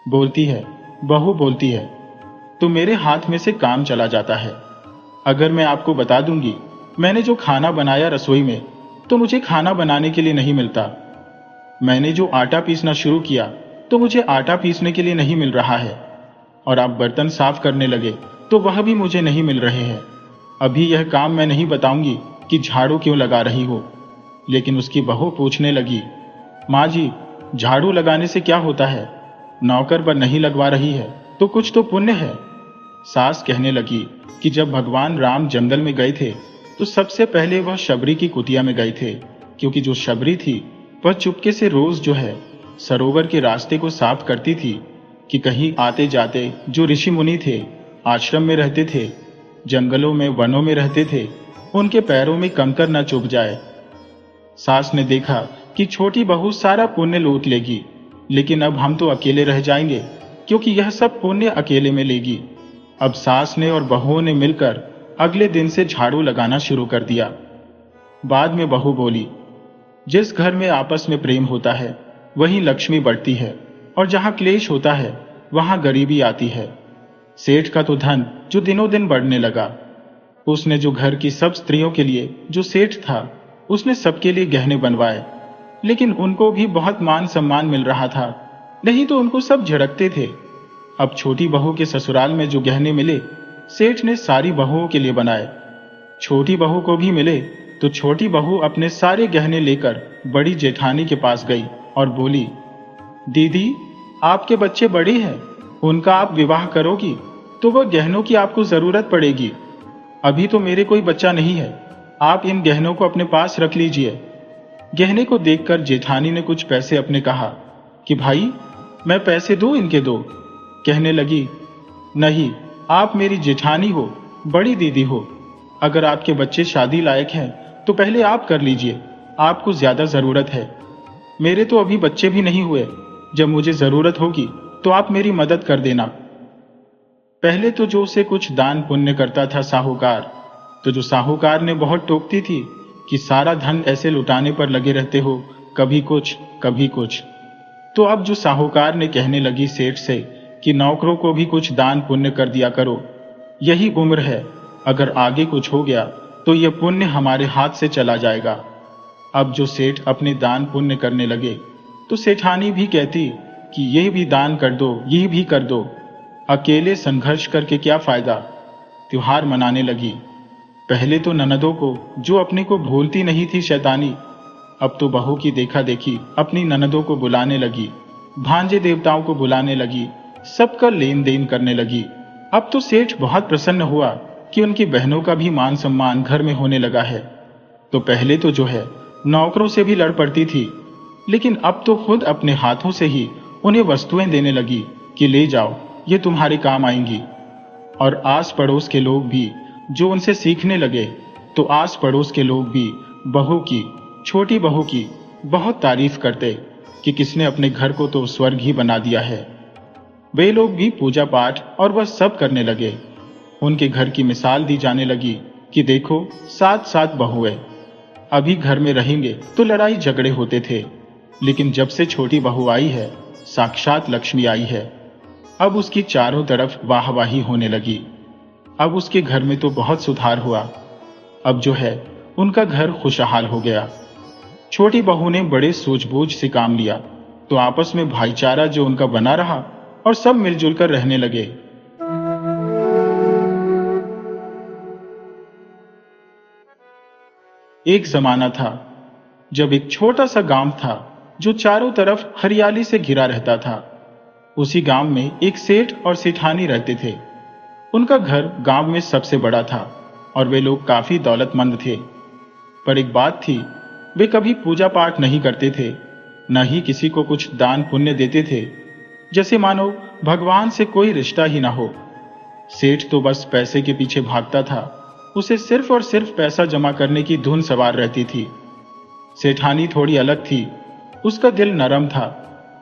बोलती है, बहू बोलती है, तो मेरे हाथ में से काम चला जाता है। अगर मैं आपको बता दूंगी मैंने जो खाना बनाया रसोई में, तो मुझे खाना बनाने के लिए नहीं मिलता। मैंने जो आटा पीसना शुरू किया तो मुझे आटा पीसने के लिए नहीं मिल रहा है। और आप बर्तन साफ करने लगे तो वह भी मुझे नहीं मिल रहे हैं। अभी यह काम मैं नहीं बताऊंगी कि झाड़ू क्यों लगा रही हो। लेकिन उसकी बहू पूछने लगी, माँ जी, झाड़ू लगाने से क्या होता है, नौकर पर नहीं लगवा रही है तो कुछ तो पुण्य है। सास कहने लगी कि जब भगवान राम जंगल में गए थे तो सबसे पहले वह शबरी की कुटिया में गए थे, क्योंकि जो शबरी थी वह चुपके से रोज जो है सरोवर के रास्ते को साफ करती थी कि कहीं आते जाते जो ऋषि मुनि थे, आश्रम में रहते थे, जंगलों में वनों में रहते थे, उनके पैरों में कंकर न चुभ जाए। सास ने देखा कि छोटी बहू सारा पुण्य लूट लेगी, लेकिन अब हम तो अकेले रह जाएंगे, क्योंकि यह सब पुण्य अकेले में लेगी। अब सास ने और बहुओं ने मिलकर अगले दिन से झाड़ू लगाना शुरू कर दिया। बाद में बहू बोली, जिस घर में आपस में प्रेम होता है वहीं लक्ष्मी बढ़ती है, और जहां क्लेश होता है वहां गरीबी आती है। सेठ का तो धन जो दिनों दिन बढ़ने लगा। उसने जो घर की सब स्त्रियों के लिए, जो सेठ था उसने सबके लिए गहने बनवाए, लेकिन उनको भी बहुत मान सम्मान मिल रहा था, नहीं तो उनको सब झड़कते थे। अब छोटी बहू के ससुराल में जो गहने मिले सेठ ने सारी बहुओं के लिए बनाए। छोटी बहू को भी मिले तो छोटी बहू अपने सारे गहने लेकर बड़ी जेठानी के पास गई और बोली, दीदी, आपके बच्चे बड़े हैं, उनका आप विवाह करोगी तो वह गहनों की आपको जरूरत पड़ेगी। अभी तो मेरे कोई बच्चा नहीं है, आप इन गहनों को अपने पास रख लीजिए। गहने को देखकर जेठानी ने कुछ पैसे अपने कहा कि भाई मैं पैसे दूं इनके दो। कहने लगी, नहीं, आप मेरी जेठानी हो, बड़ी दीदी हो, अगर आपके बच्चे शादी लायक हैं तो पहले आप कर लीजिए, आपको ज्यादा जरूरत है। मेरे तो अभी बच्चे भी नहीं हुए, जब मुझे जरूरत होगी तो आप मेरी मदद कर देना। पहले तो जो उसे कुछ दान पुण्य करता था साहूकार, तो जो साहूकार ने बहुत टोकती थी कि सारा धन ऐसे लुटाने पर लगे रहते हो, कभी कुछ कभी कुछ। तो अब जो साहूकार ने कहने लगी सेठ से कि नौकरों को भी कुछ दान पुण्य कर दिया करो, यही उम्र है, अगर आगे कुछ हो गया तो यह पुण्य हमारे हाथ से चला जाएगा। अब जो सेठ अपने दान पुण्य करने लगे तो सेठानी भी कहती कि यह भी दान कर दो, यह भी कर दो, अकेले संघर्ष करके क्या फायदा। त्योहार मनाने लगी। पहले तो ननदों को जो अपने को भूलती नहीं थी शैतानी, अब तो बहू की देखा देखी अपनी ननदों को बुलाने लगी, भांजे देवताओं को बुलाने लगी, सबका लेन देन करने लगी। अब तो सेठ बहुत प्रसन्न हुआ कि उनकी बहनों का भी मान सम्मान घर में होने लगा है। तो पहले तो जो है नौकरों से भी लड़ पड़ती थी, लेकिन अब तो खुद अपने हाथों से ही उन्हें वस्तुएं देने लगी कि ले जाओ, ये तुम्हारे काम आएंगी। और आस पड़ोस के लोग भी जो उनसे सीखने लगे, तो आस पड़ोस के लोग भी बहू की, छोटी बहू की बहुत तारीफ करते कि किसने अपने घर को तो स्वर्ग ही बना दिया है। वे लोग भी पूजा पाठ और वह सब करने लगे। उनके घर की मिसाल दी जाने लगी कि देखो, 7 बहुएं अभी घर में रहेंगे तो लड़ाई झगड़े होते थे, लेकिन जब से छोटी बहू आई है, साक्षात लक्ष्मी आई है, अब उसकी चारों तरफ वाहवाही होने लगी। अब उसके घर में तो बहुत सुधार हुआ। अब जो है उनका घर खुशहाल हो गया। छोटी बहू ने बड़े सूझबूझ से काम लिया, तो आपस में भाईचारा जो उनका बना रहा और सब मिलजुल कर रहने लगे। एक जमाना था जब एक छोटा सा गांव था जो चारों तरफ हरियाली से घिरा रहता था। उसी गांव में एक सेठ और सेठानी रहते थे। उनका घर गांव में सबसे बड़ा था और वे लोग काफी दौलतमंद थे। पर एक बात थी, वे कभी पूजा पाठ नहीं करते थे, न ही किसी को कुछ दान पुण्य देते थे, जैसे मानो भगवान से कोई रिश्ता ही ना हो। सेठ तो बस पैसे के पीछे भागता था, उसे सिर्फ और सिर्फ पैसा जमा करने की धुन सवार रहती थी। सेठानी थोड़ी अलग थी, उसका दिल नरम था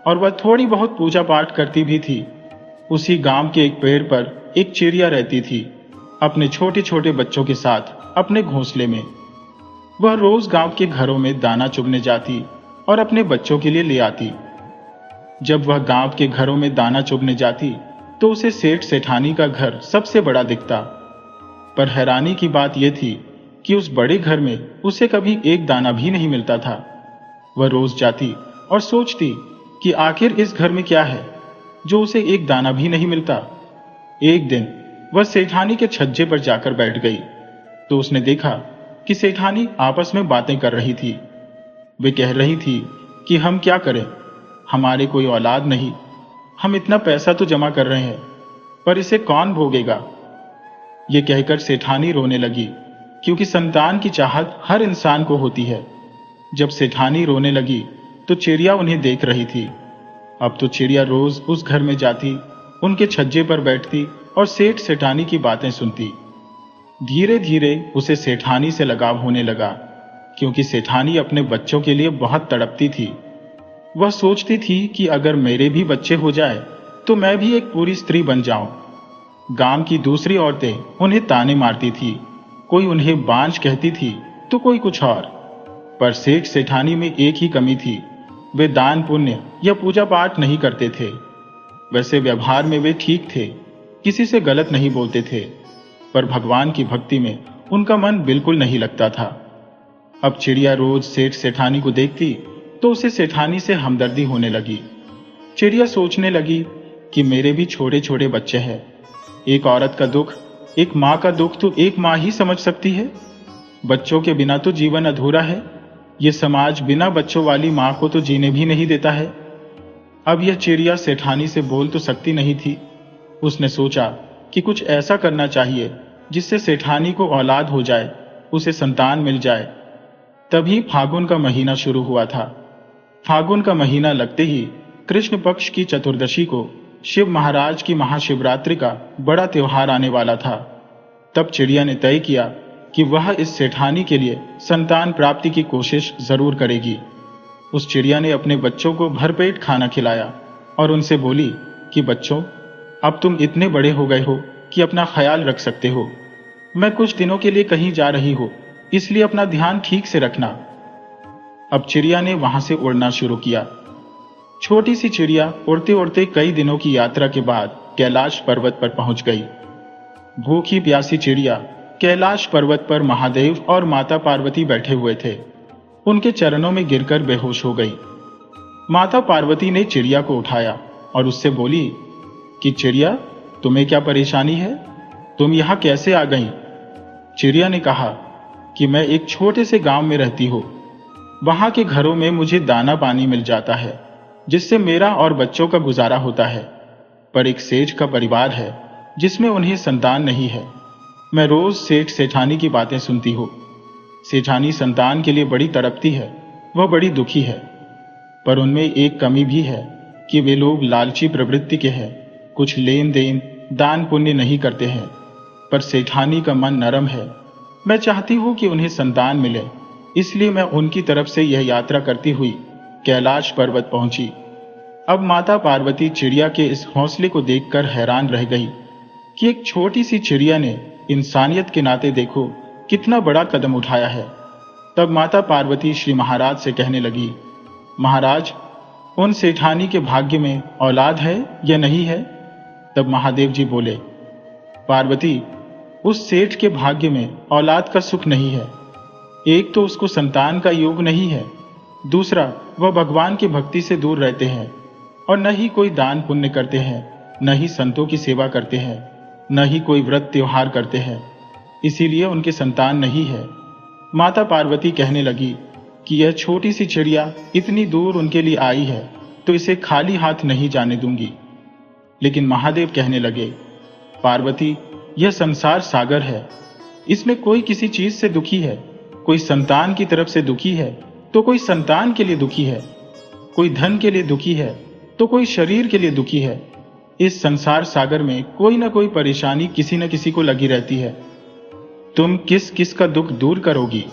और वह थोड़ी बहुत पूजा पाठ करती भी थी। उसी गांव के एक पेड़ पर एक चिड़िया रहती थी, अपने छोटे छोटे बच्चों के साथ अपने घोंसले में। वह रोज गांव के घरों में दाना चुगने जाती और अपने बच्चों के लिए ले आती। जब वह गांव के घरों में दाना चुगने जाती तो उसे सेठ सेठानी का घर सबसे बड़ा दिखता। पर हैरानी की बात यह थी कि उस बड़े घर में उसे कभी एक दाना भी नहीं मिलता था। वह रोज जाती और सोचती कि आखिर इस घर में क्या है जो उसे एक दाना भी नहीं मिलता। एक दिन वह सेठानी के छज्जे पर जाकर बैठ गई, तो उसने देखा कि सेठानी आपस में बातें कर रही थी। वे कह रही थी कि हम क्या करें, हमारे कोई औलाद नहीं, हम इतना पैसा तो जमा कर रहे हैं, पर इसे कौन भोगेगा। ये कहकर सेठानी रोने लगी, क्योंकि संतान की चाहत हर इंसान को होती है। जब सेठानी रोने लगी तो चिड़िया उन्हें देख रही थी। अब तो चिड़िया रोज उस घर में जाती, उनके छज्जे पर बैठती और सेठ सेठानी की बातें सुनती। धीरे धीरे उसे सेठानी से लगाव होने लगा, क्योंकि सेठानी अपने बच्चों के लिए बहुत तड़पती थी। वह सोचती थी कि अगर मेरे भी बच्चे हो जाए तो मैं भी एक पूरी स्त्री बन जाऊं। गांव की दूसरी औरतें उन्हें ताने मारती थी, कोई उन्हें बांझ कहती थी तो कोई कुछ और। पर सेठ सेठानी में एक ही कमी थी, वे दान पुण्य या पूजा पाठ नहीं करते थे। वैसे व्यवहार में वे ठीक थे, किसी से गलत नहीं बोलते थे, पर भगवान की भक्ति में उनका मन बिल्कुल नहीं लगता था। अब चिड़िया रोज सेठ सेठानी को देखती तो उसे सेठानी से हमदर्दी होने लगी। चिड़िया सोचने लगी कि मेरे भी छोटे छोटे बच्चे हैं। एक औरत का दुख, एक माँ का दुख तो एक माँ ही समझ सकती है। बच्चों के बिना तो जीवन अधूरा है। ये समाज बिना बच्चों वाली माँ को तो जीने भी नहीं देता है। अब यह चिड़िया सेठानी से बोल तो सकती नहीं थी। उसने सोचा कि कुछ ऐसा करना चाहिए जिससे सेठानी को औलाद हो जाए, उसे संतान मिल जाए। तभी फागुन का महीना शुरू हुआ था। फागुन का महीना लगते ही कृष्ण पक्ष की चतुर्दशी को शिव महाराज की महाशिवरात्रि का बड़ा त्योहार आने वाला था। तब चिड़िया ने तय किया कि वह इस सेठानी के लिए संतान प्राप्ति की कोशिश जरूर करेगी। उस चिड़िया ने अपने बच्चों को भरपेट खाना खिलाया और उनसे बोली कि बच्चों, अब तुम इतने बड़े हो गए हो कि अपना ख्याल रख सकते हो। मैं कुछ दिनों के लिए कहीं जा रही हूं, इसलिए अपना ध्यान ठीक से रखना। अब चिड़िया ने वहां से उड़ना शुरू किया। छोटी सी चिड़िया उड़ते उड़ते कई दिनों की यात्रा के बाद कैलाश पर्वत पर पहुंच गई। भूखी प्यासी चिड़िया कैलाश पर्वत पर महादेव और माता पार्वती बैठे हुए थे। उनके चरणों में गिरकर बेहोश हो गई। माता पार्वती ने चिड़िया को उठाया और उससे बोली कि चिड़िया, तुम्हें क्या परेशानी है, तुम यहां कैसे आ गई। चिड़िया ने कहा कि मैं एक छोटे से गांव में रहती हूं। वहां के घरों में मुझे दाना पानी मिल जाता है, जिससे मेरा और बच्चों का गुजारा होता है। पर एक सेठ का परिवार है जिसमें उन्हें संतान नहीं है। मैं रोज सेठ सेठानी की बातें सुनती हूँ। सेठानी संतान के लिए बड़ी तड़पती है, वह बड़ी दुखी है। पर उनमें एक कमी भी है कि वे लोग लालची प्रवृत्ति के हैं, कुछ लेन देन दान पुण्य नहीं करते हैं। पर सेठानी का मन नरम है। मैं चाहती हूँ कि उन्हें संतान मिले, इसलिए मैं उनकी तरफ से यह यात्रा करती हुई कैलाश पर्वत पहुंची। अब माता पार्वती चिड़िया के इस हौसले को देखकर हैरान रह गई कि एक छोटी सी चिड़िया ने इंसानियत के नाते देखो कितना बड़ा कदम उठाया है। तब माता पार्वती श्री महाराज से कहने लगी, महाराज, उन सेठानी के भाग्य में औलाद है या नहीं है? तब महादेव जी बोले, पार्वती, उस सेठ के भाग्य में औलाद का सुख नहीं है। एक तो उसको संतान का योग नहीं है, दूसरा वह भगवान की भक्ति से दूर रहते हैं और न ही कोई दान पुण्य करते हैं, न ही संतों की सेवा करते हैं, न ही कोई व्रत त्योहार करते हैं, इसीलिए उनके संतान नहीं है। माता पार्वती कहने लगी कि यह छोटी सी चिड़िया इतनी दूर उनके लिए आई है तो इसे खाली हाथ नहीं जाने दूंगी। लेकिन महादेव कहने लगे, पार्वती, यह संसार सागर है, इसमें कोई किसी चीज से दुखी है, कोई संतान की तरफ से दुखी है तो कोई संतान के लिए दुखी है, कोई धन के लिए दुखी है तो कोई शरीर के लिए दुखी है। इस संसार सागर में कोई ना कोई परेशानी किसी न किसी को लगी रहती है। तुम किस किस का दुख दूर करोगी?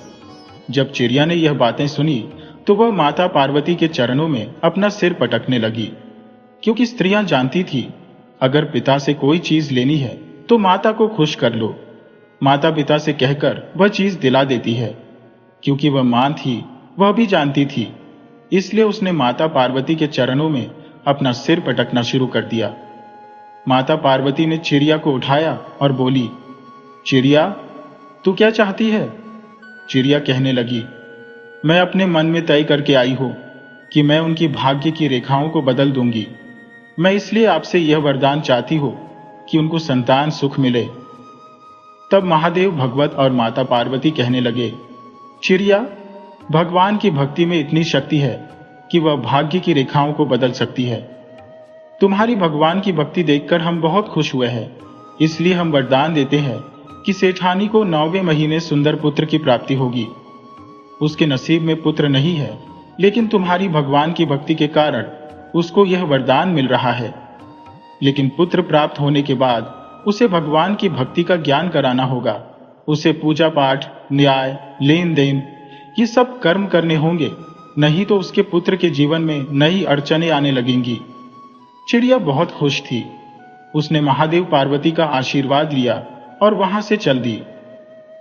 जब चिड़िया ने यह बातें सुनी तो वह माता पार्वती के चरणों में अपना सिर पटकने लगी, क्योंकि स्त्रियां जानती थी अगर पिता से कोई चीज लेनी है तो माता को खुश कर लो। माता पिता से कहकर वह चीज दिला देती है। क्योंकि वह मां थी, वह भी जानती थी, इसलिए उसने माता पार्वती के चरणों में अपना सिर पटकना शुरू कर दिया। माता पार्वती ने चिड़िया को उठाया और बोली, चिड़िया, तू क्या चाहती है? चिड़िया कहने लगी, मैं अपने मन में तय करके आई हूं कि मैं उनकी भाग्य की रेखाओं को बदल दूंगी। मैं इसलिए आपसे यह वरदान चाहती हूं कि उनको संतान सुख मिले। तब महादेव भगवत और माता पार्वती कहने लगे, चिड़िया, भगवान की भक्ति में इतनी शक्ति है कि वह भाग्य की रेखाओं को बदल सकती है। तुम्हारी भगवान की भक्ति देखकर हम बहुत खुश हुए हैं, इसलिए हम वरदान देते हैं कि सेठानी को 9वें महीने सुंदर पुत्र की प्राप्ति होगी। उसके नसीब में पुत्र नहीं है, लेकिन तुम्हारी भगवान की भक्ति के कारण उसको यह वरदान मिल रहा है। लेकिन पुत्र प्राप्त होने के बाद उसे भगवान की भक्ति का ज्ञान कराना होगा। उसे पूजा पाठ, न्याय, लेन देन ये सब कर्म करने होंगे, नहीं तो उसके पुत्र के जीवन में नई अड़चनें आने लगेंगी। चिड़िया बहुत खुश थी। उसने महादेव पार्वती का आशीर्वाद लिया और वहां से चल दी।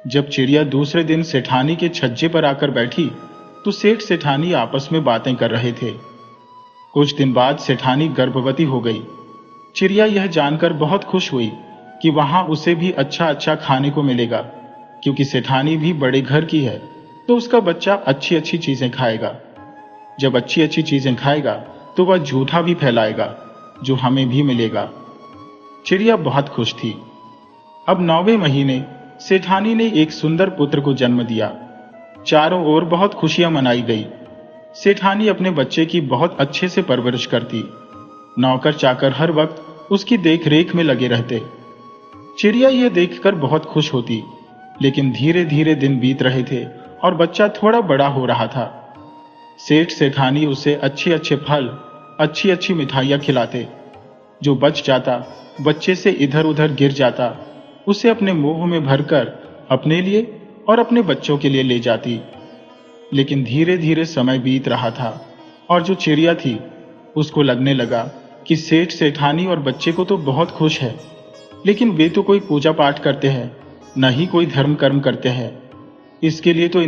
जब चिड़िया दूसरे दिन सेठानी के छज्जे पर आकर बैठी तो सेठ सेठानी आपस में बातें कर रहे थे। कुछ दिन बाद सेठानी गर्भवती हो गई। चिड़िया यह जानकर बहुत खुश हुई कि वहां उसे भी अच्छा अच्छा खाने को मिलेगा, क्योंकि सेठानी भी बड़े घर की है तो उसका बच्चा अच्छी अच्छी चीजें खाएगा। जब अच्छी अच्छी चीजें खाएगा तो वह झूठा भी फैलाएगा जो हमें भी मिलेगा। चिड़िया बहुत खुश थी। अब 9वें महीने सेठानी ने एक सुंदर पुत्र को जन्म दिया। चारों ओर बहुत खुशियां मनाई गई। सेठानी अपने बच्चे की बहुत अच्छे से परवरिश करती। नौकर चाकर हर वक्त उसकी देखरेख में लगे रहते। चिड़िया यह देखकर बहुत खुश होती, लेकिन धीरे धीरे दिन बीत रहे थे और बच्चा थोड़ा बड़ा हो रहा था। सेठ सेठानी उसे अच्छे अच्छे फल, अच्छी अच्छी मिठाइयां खिलाते। जो बच जाता, बच्चे से इधर उधर गिर जाता, उसे अपने मुंह में भरकर अपने लिए और अपने बच्चों के लिए ले जाती। लेकिन धीरे धीरे समय बीत रहा था और जो चिड़िया थी उसको लगने लगा कि सेठ सेठानी और बच्चे को तो बहुत खुश है, लेकिन वे तो कोई पूजा पाठ करते हैं, न ही कोई धर्म कर्म करते हैं। इसके लिए तो